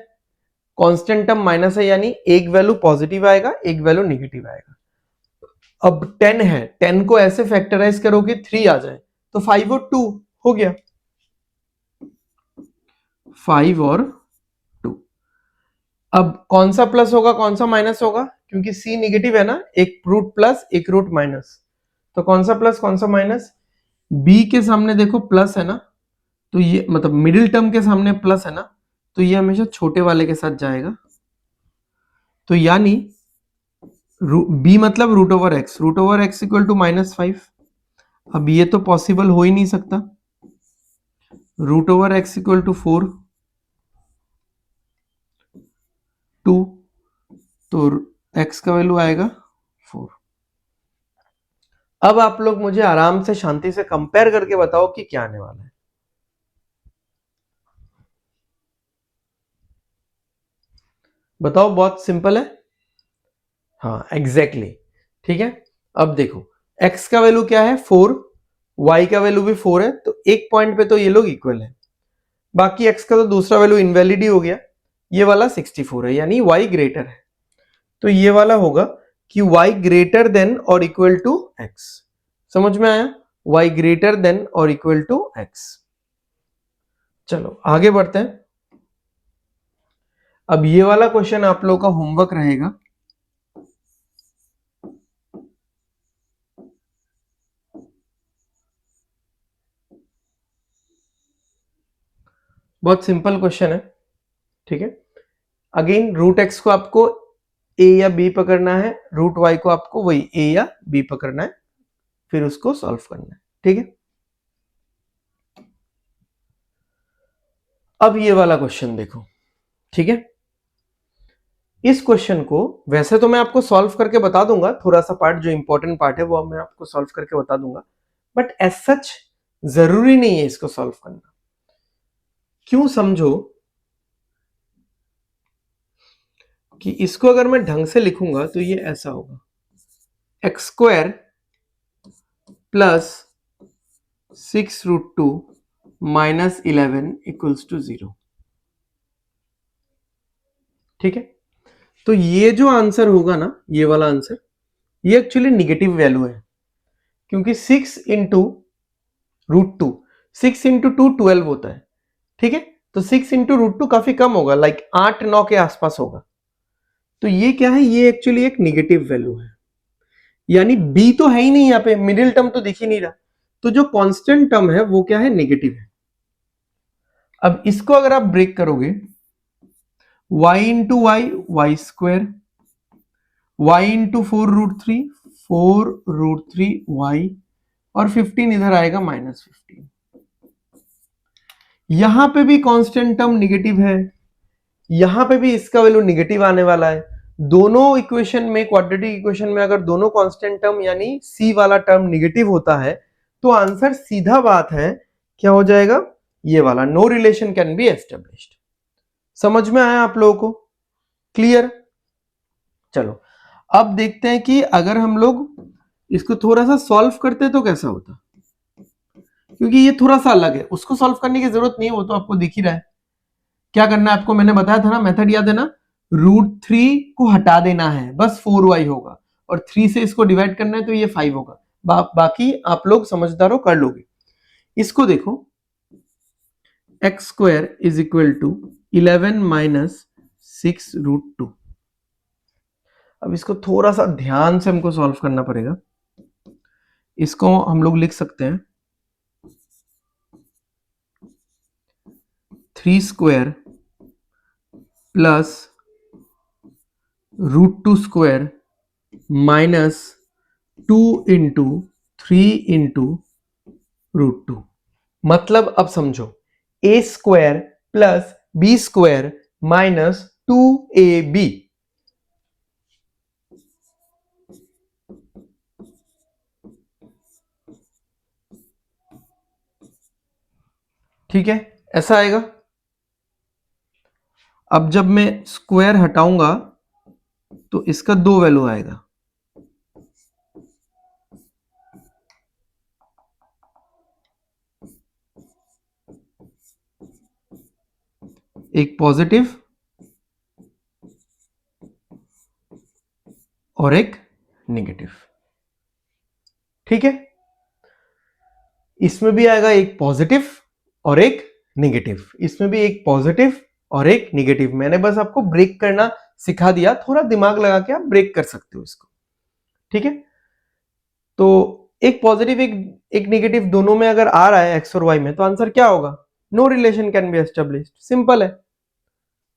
कांस्टेंट टर्म माइनस है यानी एक वैल्यू पॉजिटिव आएगा, एक वैल्यू नेगेटिव आएगा। अब 10 है, 10 को ऐसे फैक्टराइज करोगे 3 आ जाए तो 5 और 2 हो गया, 5 और 2। अब कौन सा प्लस होगा कौन सा माइनस होगा, क्योंकि c नेगेटिव है ना, एक रूट प्लस एक रूट माइनस, तो कौन सा प्लस कौन सा माइनस, b के सामने देखो प्लस है ना, तो ये मतलब मिडिल टर्म के सामने प्लस है ना, तो ये हमेशा छोटे वाले के साथ जाएगा, तो यानी b मतलब root over X equal to -5। अब ये तो पॉसिबल हो ही नहीं सकता, root over X equal to 4 2, तो x का वैल्यू आएगा 4। अब आप लोग मुझे आराम से शांति से कंपेयर करके बताओ कि क्या आने वाला है। बताओ, बहुत सिंपल है। हाँ एग्जैक्टली ठीक है। अब देखो x का वैल्यू क्या है 4, y का वैल्यू भी 4 है, तो एक पॉइंट पे तो ये लोग इक्वल है, बाकी x का तो दूसरा वैल्यू इनवैलिड ही हो गया, ये वाला 64 है यानी y ग्रेटर है, तो ये वाला होगा कि y ग्रेटर देन और इक्वल टू x। समझ में आया, y ग्रेटर देन और इक्वल टू x। चलो आगे बढ़ते हैं। अब ये वाला क्वेश्चन आप लोगों का होमवर्क रहेगा, बहुत सिंपल क्वेश्चन है, ठीक है। अगेन रूट एक्स को आपको ए या बी पकड़ना है, रूट वाई को आपको वही ए या बी पकड़ना है, फिर उसको सॉल्व करना है, ठीक है। अब ये वाला क्वेश्चन देखो, ठीक है। इस क्वेश्चन को वैसे तो मैं आपको सॉल्व करके बता दूंगा, थोड़ा सा पार्ट जो इंपॉर्टेंट पार्ट है वो मैं आपको सॉल्व करके बता दूंगा, बट एज सच जरूरी नहीं है इसको सॉल्व करना। क्यों, समझो कि इसको अगर मैं ढंग से लिखूंगा तो ये ऐसा होगा, X square plus 6√2 minus 11 equals to 0, ठीक है। तो ये जो आंसर होगा ना, ये वाला आंसर, ये एक्चुअली निगेटिव वैल्यू है, क्योंकि 6 इंटू रूट टू, 6 इंटू 2 12 होता है, ठीक है। तो 6 इंटू रूट टू काफी कम होगा, लाइक 8-9 के आसपास होगा, तो ये क्या है, ये एक्चुअली एक निगेटिव वैल्यू है, यानी b तो है ही नहीं यहाँ पे, मिडिल टर्म तो दिख ही नहीं रहा, तो जो कांस्टेंट टर्म है वो क्या है, नेगेटिव है। अब इसको अगर आप ब्रेक करोगे, y into Y Y square, y into 4√3 4√3y, और 15 इधर आएगा -15। यहां पे भी कांस्टेंट टर्म निगेटिव है, यहां पे भी इसका वैल्यू निगेटिव आने वाला है। दोनों इक्वेशन में, क्वाड्रेटिक इक्वेशन में अगर दोनों कांस्टेंट टर्म यानी c वाला टर्म निगेटिव होता है, तो आंसर सीधा बात है क्या हो जाएगा, ये वाला, no relation can be established. समझ में आया आप लोगों को, क्लियर। चलो अब देखते हैं कि अगर हम लोग इसको थोड़ा सा सॉल्व करते तो कैसा होता, क्योंकि ये थोड़ा सा अलग है, उसको सॉल्व करने की जरूरत नहीं है, वो तो आपको दिख ही रहा है। क्या करना है आपको, मैंने बताया था ना, मेथड याद है ना, √3 को हटा देना है, बस 4y होगा, और 3 से इसको डिवाइड करना है तो ये 5 होगा। बाकी आप लोग समझदार हो, कर लोगे। इसको देखो, X square is equal to 11 minus 6√2। अब इसको थोड़ा सा ध्यान से हमको सॉल्व करना पड़ेगा। इसको हम लोग लिख सकते हैं 3 square plus √2 square minus 2 into 3 into √2। मतलब अब समझो, a square plus b square minus 2ab, ठीक है, ऐसा आएगा। अब जब मैं स्क्वायर हटाऊंगा तो इसका 2 वैल्यू आएगा, एक पॉजिटिव और एक नेगेटिव। ठीक है, इसमें भी आएगा एक पॉजिटिव और एक नेगेटिव, इसमें भी एक पॉजिटिव और एक नेगेटिव। मैंने बस आपको ब्रेक करना सिखा दिया, थोड़ा दिमाग लगा के आप ब्रेक कर सकते हो इसको। ठीक है, तो एक पॉजिटिव एक नेगेटिव दोनों में अगर आ रहा है एक्स और वाई में, तो आंसर क्या होगा? No relation can be established. Simple है।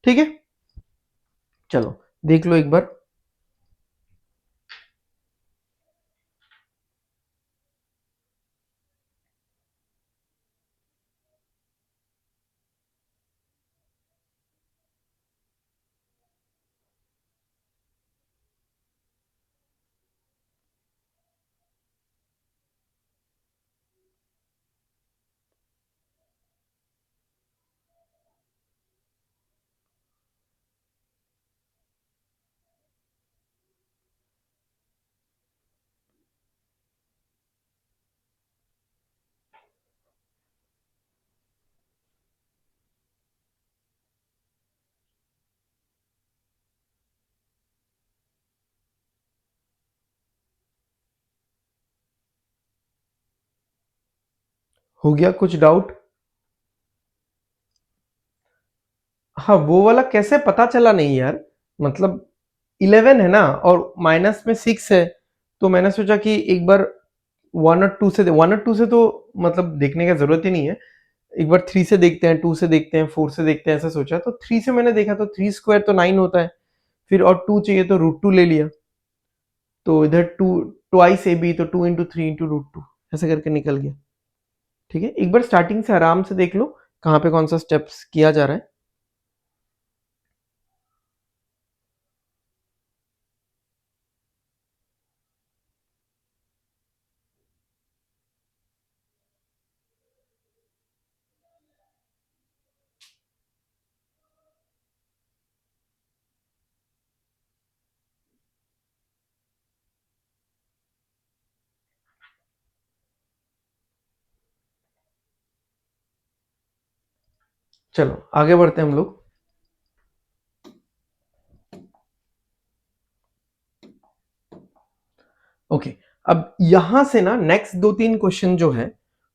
ठीक है, चलो देख लो एक बार। हो गया कुछ डाउट? हाँ, वो वाला कैसे पता चला नहीं यार, मतलब 11 है ना और माइनस में 6 है, तो मैंने सोचा कि एक बार 1 और 2 से तो मतलब देखने का जरूरत ही नहीं है, एक बार 3 से देखते हैं, 2 से देखते हैं, 4 से देखते हैं, ऐसा सोचा। तो 3 से मैंने देखा तो 3 स्क्वायर तो 9 होता है, फिर और 2 चाहिए तो √2 ले लिया, तो इधर 2 ट्वाइस ए बी, तो 2 इंटू 3 इंटू √2 ऐसे करके निकल गया। ठीक है, एक बार स्टार्टिंग से आराम से देख लो कहाँ पे कौन सा स्टेप्स किया जा रहा है। चलो आगे बढ़ते हैं हम लोग। ओके, अब यहां से ना नेक्स्ट 2-3 क्वेश्चन जो है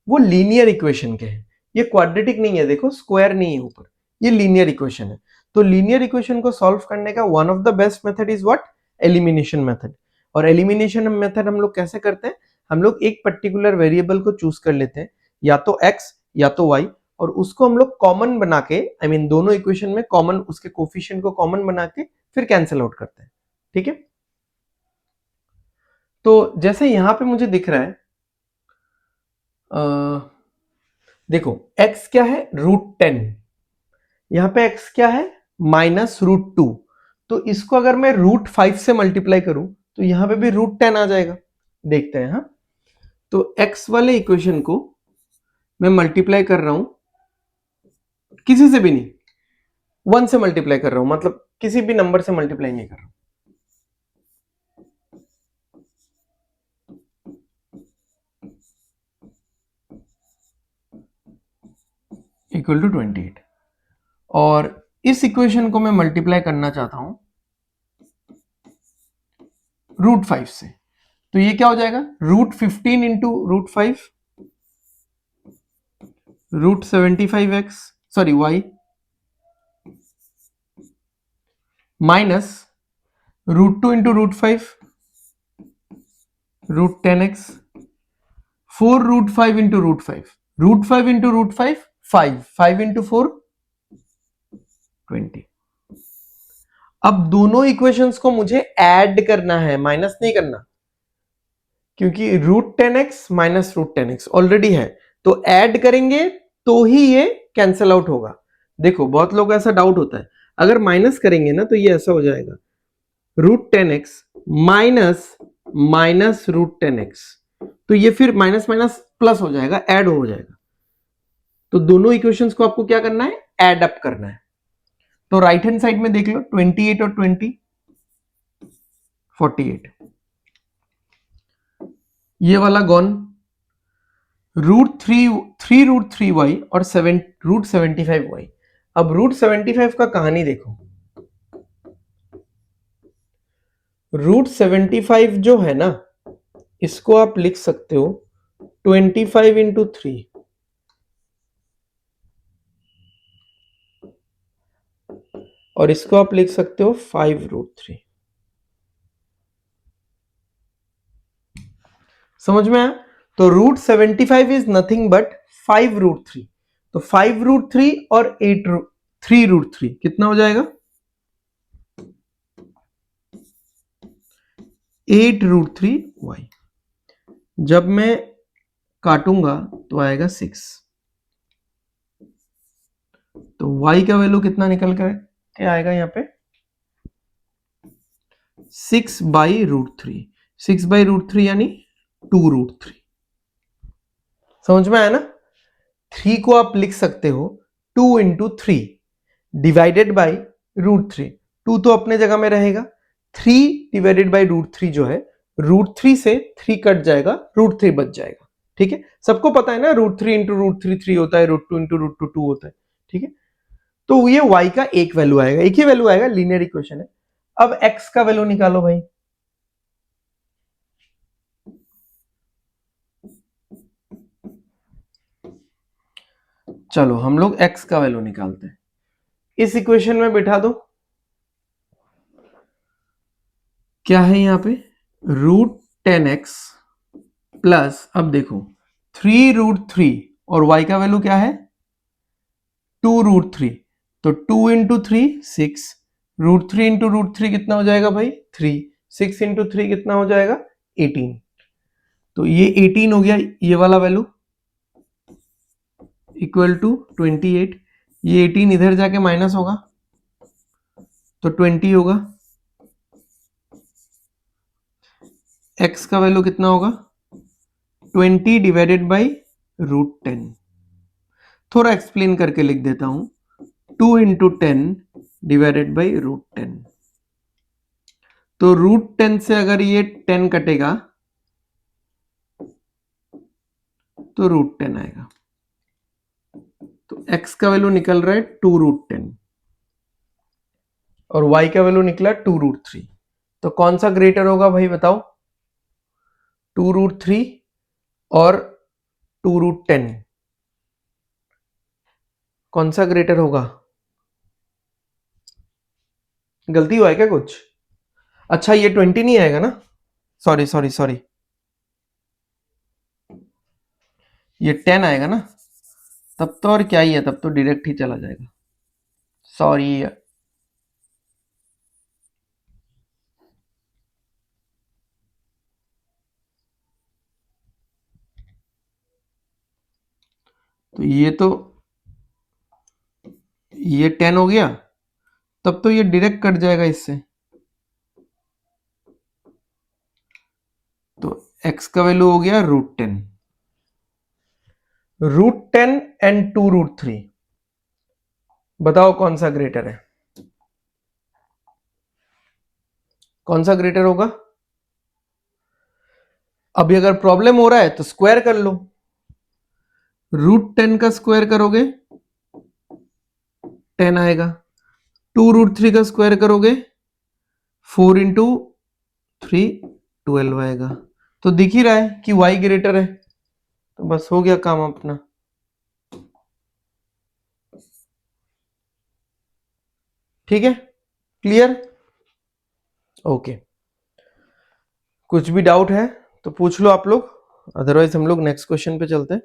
वो लीनियर इक्वेशन के हैं। ये क्वाड्रेटिक नहीं है, देखो स्क्वायर नहीं है ऊपर, ये लीनियर इक्वेशन है। तो लीनियर इक्वेशन को सॉल्व करने का one of the best method is what? Elimination method. और एलिमिनेशन मेथड हम लोग कैसे करते हैं? हम लोग एक पर्टिकुलर वेरिएबल को चूज कर लेते हैं, या तो x या तो y, और उसको हम लोग कॉमन बना के, आई मीन दोनों इक्वेशन में कॉमन, उसके कोफिशिएंट को कॉमन बना के फिर कैंसिल आउट करते हैं। ठीक है, तो जैसे यहां पे मुझे दिख रहा है, देखो x क्या है? √10, यहां पे x क्या है? -√2। तो इसको अगर मैं √5 से मल्टीप्लाई करूं तो यहां पे भी √10 आ जाएगा। देखते हैं। हाँ, तो x वाले इक्वेशन को मैं मल्टीप्लाई कर रहा हूं, किसी से भी नहीं, 1 से मल्टीप्लाई कर रहा हूं, मतलब किसी भी नंबर से मल्टीप्लाई नहीं कर रहा हूं। इक्वल टू 28, और इस इक्वेशन को मैं मल्टीप्लाई करना चाहता हूं √5 से, तो ये क्या हो जाएगा? √15 into √5, √75x, sorry y, minus √2 into √5, √10x, 4 √5 into √5, √5 into √5 5, 5 into 4 20। अब दोनों इक्वेशंस को मुझे ऐड करना है, माइनस नहीं करना, क्योंकि √10x माइनस √10x ऑलरेडी है, तो ऐड करेंगे तो ही ये कैंसल आउट होगा। देखो बहुत लोग ऐसा डाउट होता है, अगर माइनस करेंगे ना तो ये ऐसा हो जाएगा, √10x माइनस माइनस √10x, तो ये फिर माइनस माइनस प्लस हो जाएगा, ऐड हो जाएगा। तो दोनों इक्वेशंस को आपको क्या करना है? ऐड अप करना है। तो राइट हैंड साइड में देख लो, 28 और 20, 48, ये वाला गॉन, √3 और 7 √75y। अब √75 का कहानी देखो, रूट 75 जो है ना, इसको आप लिख सकते हो 25 इंटू 3, और इसको आप लिख सकते हो 5 रूट 3। समझ में आया? तो root 75 is nothing but 5 root 3। तो 5 रूट 3 और 3 रूट 3 कितना हो जाएगा? 8 रूट 3 वाई। जब मैं काटूंगा तो आएगा 6। तो y का वैल्यू कितना निकल कर के आएगा यहाँ पे? 6 बाई रूट 3। 6 बाई रूट 3 यानी 2 रूट 3। समझ में आया ना? 3 को आप लिख सकते हो 2 इंटू 3 डिवाइडेड बाई रूट 3। 2 तो अपने जगह में रहेगा, 3 डिवाइडेड बाई रूट 3 जो है, रूट 3 से 3 कट जाएगा, रूट 3 बच जाएगा। ठीक है, सबको पता है ना, रूट 3 इंटू रूट 3 3 होता है, रूट 2 इंटू रूट 2 2 होता है। ठीक है, तो ये y का एक वैल्यू आएगा, एक ही वैल्यू आएगा, लीनियर इक्वेशन है। अब x का वैल्यू निकालो भाई। चलो हम लोग x का वैल्यू निकालते हैं, इस इक्वेशन में बिठा दो। क्या है यहां पे? रूट 10x प्लस, अब देखो 3 रूट 3, और y का वैल्यू क्या है? 2 रूट 3। तो 2 इंटू 3 6, रूट 3 इंटू रूट 3 कितना हो जाएगा भाई? 3। 6 इंटू 3 कितना हो जाएगा? 18। तो ये 18 हो गया, ये वाला वैल्यू इक्वल टू 28। ये 18 इधर जाके माइनस होगा तो 20 होगा। x का वैल्यू कितना होगा? 20 डिवाइडेड बाई रूट 10। थोड़ा एक्सप्लेन करके लिख देता हूं, 2 इंटू 10 डिवाइडेड बाई रूट 10। तो रूट 10 से अगर ये 10 कटेगा तो रूट 10 आएगा। तो x का वैल्यू निकल रहा है 2 रूट 10 और y का वैल्यू निकला 2 रूट 3। तो कौन सा ग्रेटर होगा भाई बताओ? 2 रूट 3 और 2 रूट 10, कौन सा ग्रेटर होगा? गलती हुआ है क्या कुछ? अच्छा ये 20 नहीं आएगा ना, सॉरी सॉरी सॉरी, ये 10 आएगा ना, तब तो और क्या ही है, तब तो डायरेक्ट ही चला जाएगा। सॉरी, तो ये 10 हो गया, तब तो ये डायरेक्ट कट जाएगा इससे। तो x का वैल्यू हो गया रूट 10। रूट 10 एंड 2 रूट 3, बताओ कौन सा ग्रेटर है? कौन सा ग्रेटर होगा? अभी अगर प्रॉब्लम हो रहा है तो स्क्वायर कर लो। रूट 10 का स्क्वायर करोगे 10 आएगा, 2 रूट 3 का स्क्वायर करोगे 4 इंटू 3 12 आएगा। तो दिख ही रहा है कि y ग्रेटर है, तो बस हो गया काम अपना। ठीक है, क्लियर? ओके, कुछ भी डाउट है तो पूछ लो आप लोग, अदरवाइज हम लोग नेक्स्ट क्वेश्चन पे चलते हैं।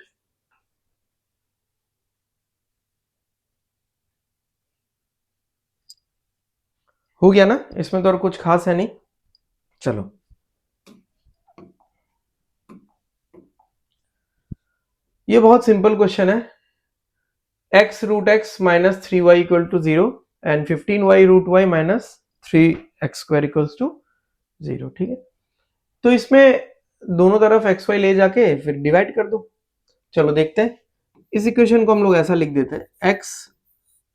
हो गया ना, इसमें तो और कुछ खास है नहीं। चलो ये बहुत सिंपल क्वेश्चन है, x root X minus 3y equal to 0 and 15y root Y minus 3x square equals to 0। ठीक है, तो इसमें दोनों तरफ एक्स वाई ले जाके फिर डिवाइड कर दो। चलो देखते हैं, इस इक्वेशन को हम लोग ऐसा लिख देते हैं, x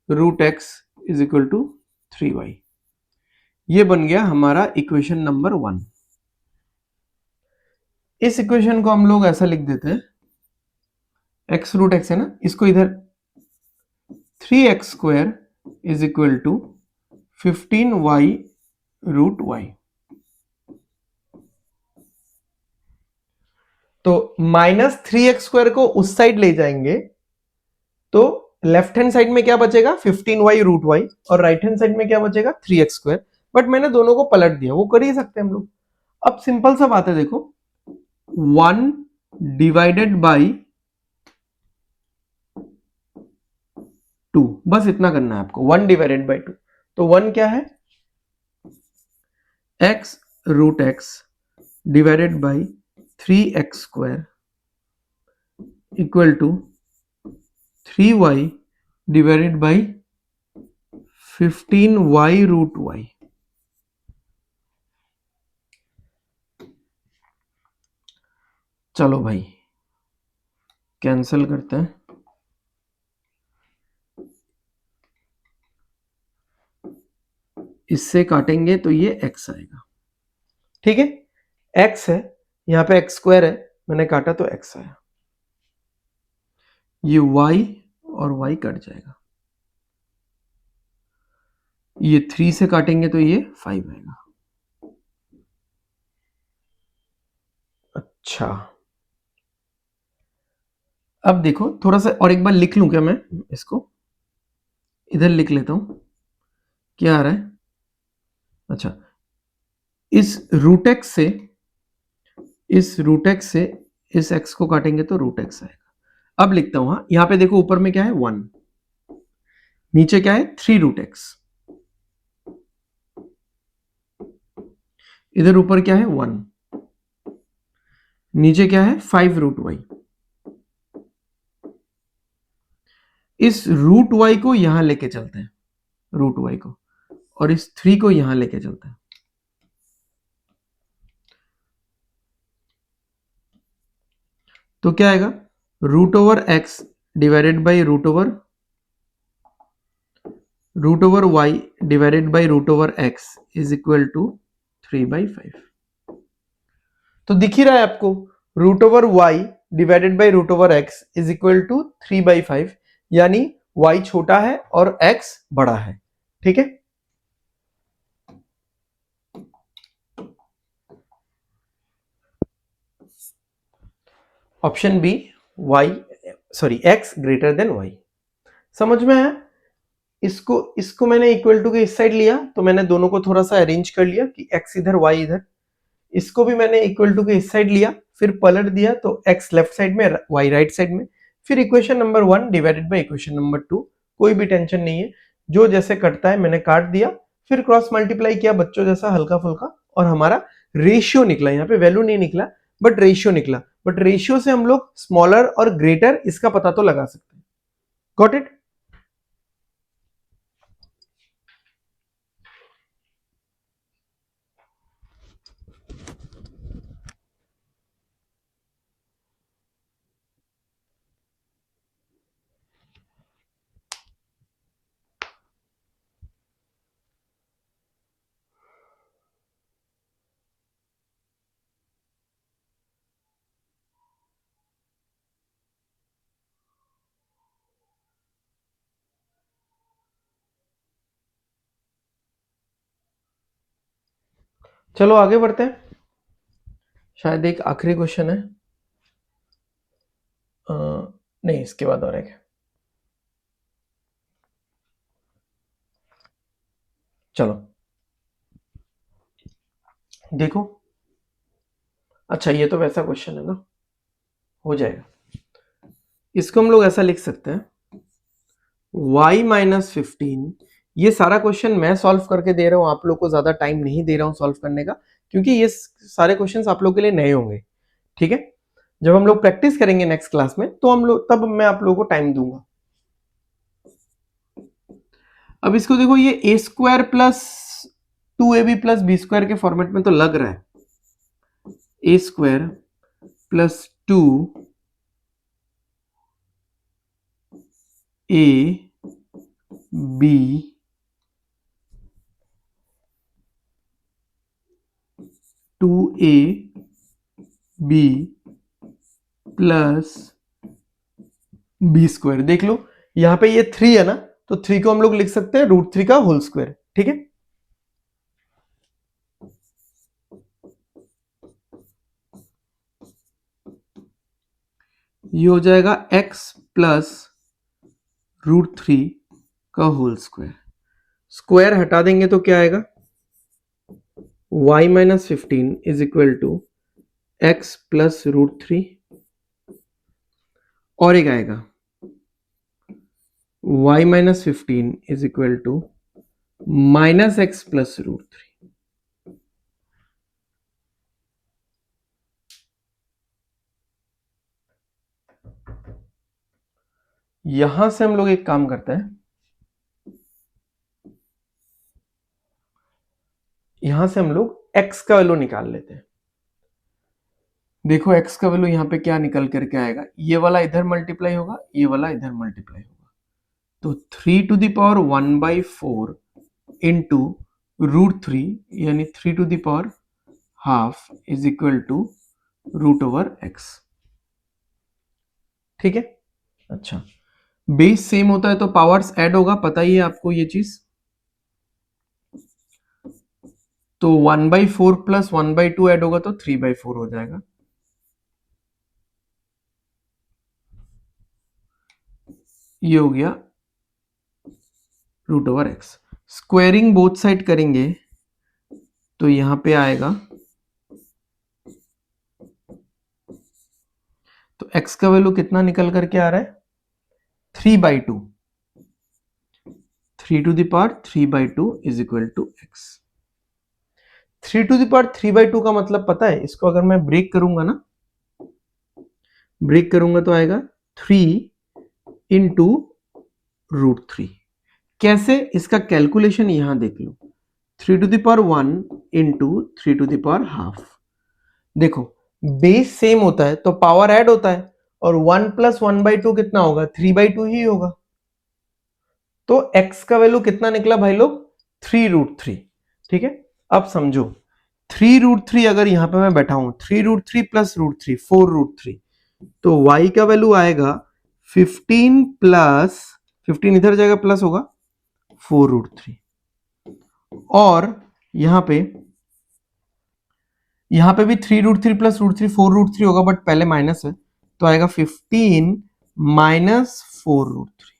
root X is equal to 3y। ये बन गया हमारा इक्वेशन नंबर 1। इस इक्वेशन को हम लोग ऐसा लिख देते हैं, x रूट एक्स है ना, इसको इधर 3x square is equal to 15y root Y. तो -3x² को उस साइड ले जाएंगे तो लेफ्ट हैंड साइड में क्या बचेगा 15y√y और राइट हैंड साइड में क्या बचेगा 3x²। बट मैंने दोनों को पलट दिया, वो कर ही सकते हैं हम लोग। अब सिंपल सा बात है, देखो 1 डिवाइडेड बाई 2, बस इतना करना है आपको, 1 डिवाइडेड बाई 2। तो 1 क्या है x√x divided by 3x² equal to 3y divided by 15y√y। चलो भाई कैंसिल करते हैं। इससे काटेंगे तो ये x आएगा, ठीक है। x है, यहां पे x² है, मैंने काटा तो x आया। ये y और y कट जाएगा, ये 3 से काटेंगे तो ये 5 आएगा। अच्छा, अब देखो थोड़ा सा और एक बार लिख लूं क्या मैं इसको, इधर लिख लेता हूं, क्या आ रहा है। अच्छा, इस √x से इस x को काटेंगे तो √x आएगा। अब लिखता हूं, हाँ यहां पे देखो ऊपर में क्या है 1, नीचे क्या है 3√x, इधर ऊपर क्या है 1, नीचे क्या है 5√y। इस √y को यहां लेके चलते हैं, √y को, और इस 3 को यहां लेके चलते हैं। तो क्या आएगा √x divided by √y divided by √x is equal to 3/5। तो दिख ही रहा है आपको, √y divided by √x is equal to 3/5, यानी y छोटा है और x बड़ा है, ठीक है। Option B x greater than y। समझ में आया। इसको मैंने इक्वल टू के इस साइड लिया, तो मैंने दोनों को थोड़ा सा अरेंज कर लिया कि x इधर y इधर। इसको भी मैंने इक्वल टू के इस साइड लिया, फिर पलट दिया तो x लेफ्ट साइड में y राइट साइड में। फिर equation number 1 divided by equation number 2। कोई भी टेंशन नहीं है, जो जैसे कटता है मैंने काट दिया, फिर क्रॉस मल्टीप्लाई किया बच्चों जैसा हल्का फुल्का, और हमारा रेशियो निकला। यहाँ पे वैल्यू नहीं निकला बट रेशियो निकला। बट रेशियो से हम लोग स्मॉलर और ग्रेटर इसका पता तो लगा सकते हैं। Got it. चलो आगे बढ़ते हैं, शायद एक आखिरी क्वेश्चन है। नहीं, इसके बाद और एक है। चलो देखो, अच्छा ये तो वैसा क्वेश्चन है ना, हो जाएगा। इसको हम लोग ऐसा लिख सकते हैं y-15। ये सारा क्वेश्चन मैं सॉल्व करके दे रहा हूं, आप लोग को ज्यादा टाइम नहीं दे रहा हूं सॉल्व करने का, क्योंकि ये सारे क्वेश्चंस आप लोग के लिए नए होंगे, ठीक है। जब हम लोग प्रैक्टिस करेंगे नेक्स्ट क्लास में तो हम लोग तब मैं आप लोगों को टाइम दूंगा। अब इसको देखो, ये a² plus 2ab plus b² के फॉर्मेट में तो लग रहा है a² plus 2ab plus b²। देख लो यहां पे ये 3 है ना, तो 3 को हम लोग लिख सकते हैं √3 का होल स्क्वायर, ठीक है। ये हो जाएगा x प्लस √3 का होल स्क्वायर। स्क्वायर हटा देंगे तो क्या आएगा, y minus 15 is equal to x plus √3, और एक आएगा y minus 15 is equal to minus x plus √3। यहां से हम लोग एक काम करते हैं, यहां से हम लोग x का वैल्यू निकाल लेते हैं। देखो x का वैल्यू यहां पे क्या निकल करके आएगा, ये वाला इधर मल्टीप्लाई होगा, ये वाला इधर मल्टीप्लाई होगा, तो 3 टू द पावर 1/4 इंटू √3 यानी 3 to the power half is equal to √x। ठीक है। अच्छा, बेस सेम होता है तो पावर्स ऐड होगा, पता ही है आपको ये चीज। तो 1/4 प्लस 1/2 ऐड होगा तो 3/4 हो जाएगा। ये हो गया √x। स्क्वायरिंग बोथ साइड करेंगे तो यहां पे आएगा, तो x का वैल्यू कितना निकल करके आ रहा है, 3/2। 3 to the power 3/2 is equal to x। 3 to the power 3/2 का मतलब पता है, इसको अगर मैं ब्रेक करूंगा ना, ब्रेक करूंगा तो आएगा 3 इंटू √3। कैसे, इसका कैलकुलेशन यहां देख लो, 3 to the power 1 into 3 to the power half. देखो बेस सेम होता है तो पावर ऐड होता है, और 1 प्लस 1/2 कितना होगा, 3/2 ही होगा। तो x का वैल्यू कितना निकला भाई लोग, 3√3। ठीक है, अब समझो 3√3 अगर यहां पे मैं बैठा हूं, 3√3 प्लस √3 4√3, तो y का वैल्यू आएगा 15 प्लस 15 इधर जाएगा प्लस होगा 4√3, और यहां पे भी 3√3 प्लस √3 4√3 होगा, बट पहले माइनस है तो आएगा 15 माइनस 4√3।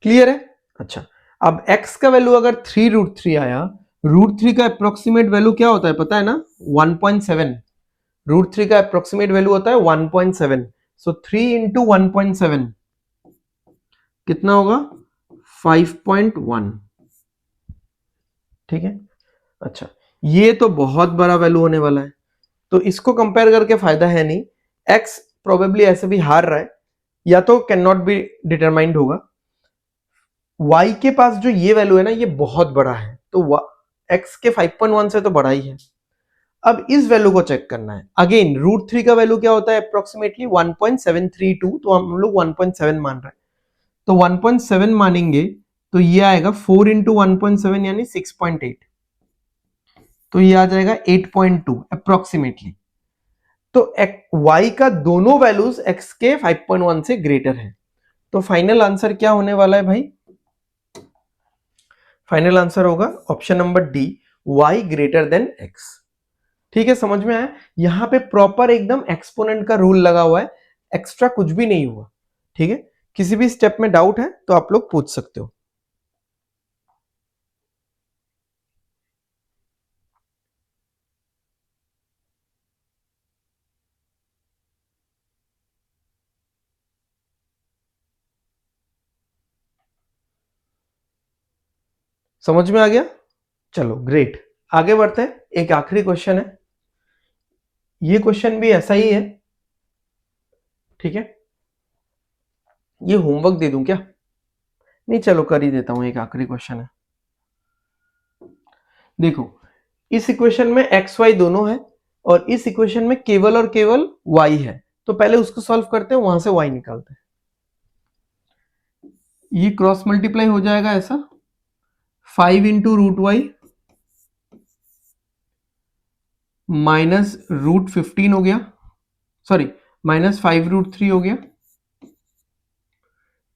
क्लियर है। अच्छा, अब x का वैल्यू अगर 3√3 आया, √3 का अप्रोक्सीमेट वैल्यू क्या होता है पता है ना, 1.7। √3 का अप्रोक्सीमेट वैल्यू होता है 1.7, सो 3 इंटू 1.7 कितना होगा, 5.1। ठीक है। अच्छा, ये तो बहुत बड़ा वैल्यू होने वाला है, तो इसको कंपेयर करके फायदा है नहीं। x प्रोबेबली ऐसे भी हार रहा है, या तो कैन नॉट बी डिटरमाइंड होगा। y के पास जो ये वैल्यू है ना, ये बहुत बड़ा है, तो x के 5.1 से तो बड़ा ही है। अब इस वैल्यू को चेक करना है। अगेन √3 का वैल्यू क्या होता है, अप्रोक्सीमेटली 1.732, तो हम लोग 1.7 मान रहे हैं, तो 1.7 मानेंगे तो ये आएगा 4 इंटू 1.7 यानी 6.8, तो ये आ जाएगा 8.2 अप्रोक्सीमेटली। तो y का दोनों वैल्यूज x के 5.1 से ग्रेटर है, तो फाइनल आंसर क्या होने वाला है भाई, फाइनल आंसर होगा option number D, y greater than x। ठीक है, समझ में आया। यहां पे प्रॉपर एकदम एक्सपोनेंट का रूल लगा हुआ है, एक्स्ट्रा कुछ भी नहीं हुआ। ठीक है, किसी भी स्टेप में डाउट है तो आप लोग पूछ सकते हो। समझ में आ गया, चलो ग्रेट, आगे बढ़ते हैं। एक आखिरी क्वेश्चन है, ये क्वेश्चन भी ऐसा ही है। ठीक है, ये होमवर्क दे दूं क्या, नहीं चलो कर ही देता हूं, एक आखिरी क्वेश्चन है। देखो इस इक्वेशन में एक्स वाई दोनों है, और इस इक्वेशन में केवल और केवल y है, तो पहले उसको सॉल्व करते हैं, वहां से y निकालते हैं। ये क्रॉस मल्टीप्लाई हो जाएगा ऐसा, 5 इंटू √y माइनस √15 हो गया, सॉरी माइनस 5√3 हो गया,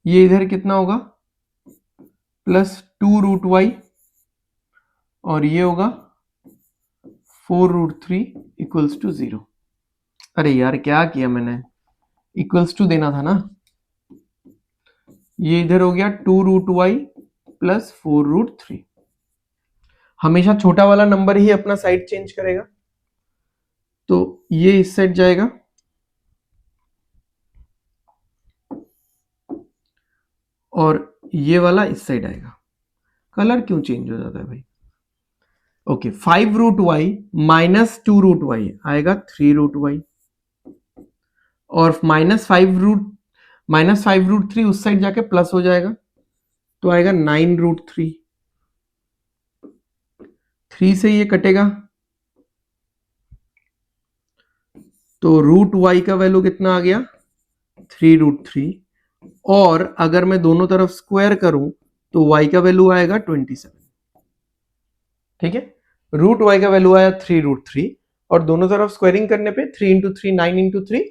ये इधर कितना होगा प्लस 2√y, और ये होगा 4√3 इक्वल्स टू 0। अरे यार क्या किया मैंने, इक्वल्स टू देना था ना। ये इधर हो गया 2√y प्लस 4√3। हमेशा छोटा वाला नंबर ही अपना साइड चेंज करेगा, तो ये इस साइड जाएगा और ये वाला इस साइड आएगा। कलर क्यों चेंज हो जाता है भाई? ओके, 5√y माइनस 2√y आएगा 3√y, और -5√3 उस साइड जाके प्लस हो जाएगा, तो आएगा 9√3। 3 से ये कटेगा, तो √y का वैल्यू कितना आ गया? 3√3। और अगर मैं दोनों तरफ स्क्वायर करूं तो y का वैल्यू आएगा 27। ठीक है, √y का वैल्यू आया 3√3, और दोनों तरफ स्क्वायरिंग करने पे 3 इंटू 3 9 इंटू 3,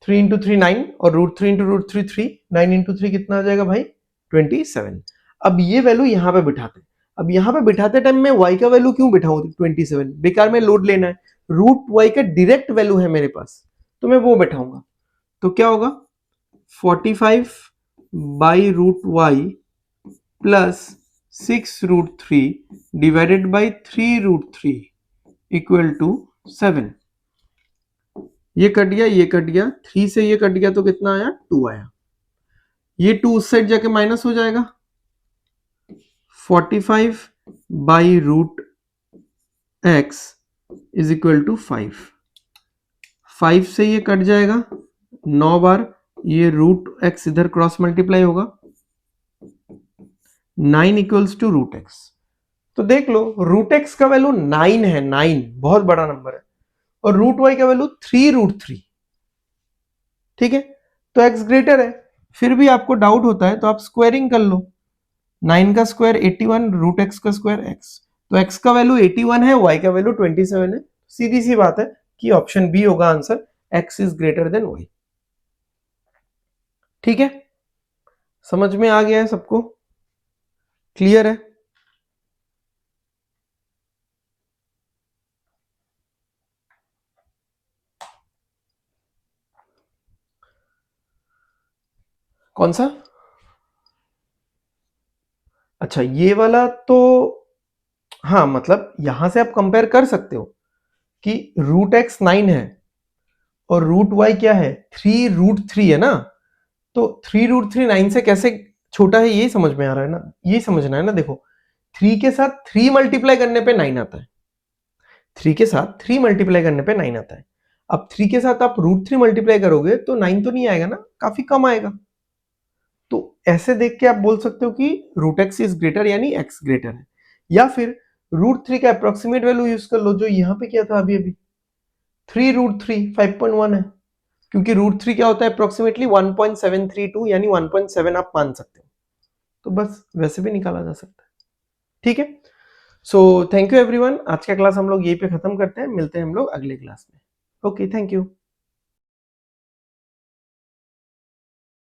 3 इंटू 3 9, और √3 इंटू √3 3, 9 इंटू 3 कितना आ जाएगा भाई? 27। अब ये वैल्यू यहां पे बिठाते, अब यहां पे बिठाते टाइम में y का वैल्यू क्यों बिठाऊं 27? बेकार में लोड लेना है, √y का डायरेक्ट वैल्यू है मेरे पास, तो मैं वो बिठाऊंगा। तो क्या होगा? 45 by √y plus 6√3 divided by 3√3 equal to 7। ये कट गया, ये कट गया, 3 से ये कट गया तो कितना आया? 2 आया। ये 2 उस साइड जाके माइनस हो जाएगा, 45 by √x is equal to 5। 5 से ये कट जाएगा 9 बार, ये √x इधर क्रॉस मल्टीप्लाई होगा, 9 इक्वल्स टू √x। तो देख लो √x का वैल्यू 9 है, 9 बहुत बड़ा नंबर है, और √y का वैल्यू 3√3। ठीक है, तो x ग्रेटर है। फिर भी आपको डाउट होता है तो आप स्क्वायरिंग कर लो, 9 का स्क्वायर 81, √x का स्क्वायर x, तो x का वैल्यू 81 है, y का वैल्यू 27 है। सीधी सी बात है कि ऑप्शन बी होगा answer, x is greater than y। ठीक है, समझ में आ गया है सबको? क्लियर है? कौन सा? अच्छा, ये वाला तो हाँ, मतलब यहां से आप कंपेयर कर सकते हो कि √x 9 है और √y क्या है? 3√3 है ना, तो 3√3 9 से कैसे छोटा है, ये समझ में आ रहा है ना, ये समझना है ना। देखो 3 के साथ 3 मल्टीप्लाई करने पे 9 आता है, 3 के साथ 3 मल्टीप्लाई करने पे 9 आता है। अब 3 के साथ आप √3 मल्टीप्लाई करोगे तो 9 तो नहीं आएगा ना, काफी कम आएगा। तो ऐसे देख के आप बोल सकते हो कि √x इज ग्रेटर, यानी x ग्रेटर है। या फिर √3 का अप्रोक्सीमेट वैल्यू यूज कर लो, जो यहां पे किया था अभी अभी, 3√3 5.1 है, क्योंकि √3 क्या होता है? अप्रोक्सीमेटली 1.732, यानी 1.7 आप मान सकते हो। तो बस वैसे भी निकाला जा सकता है। ठीक है, सो थैंक यू एवरीवन। आज का क्लास हम लोग यहीं पे खत्म करते हैं, मिलते हैं हम लोग अगले क्लास में। Okay, thank you.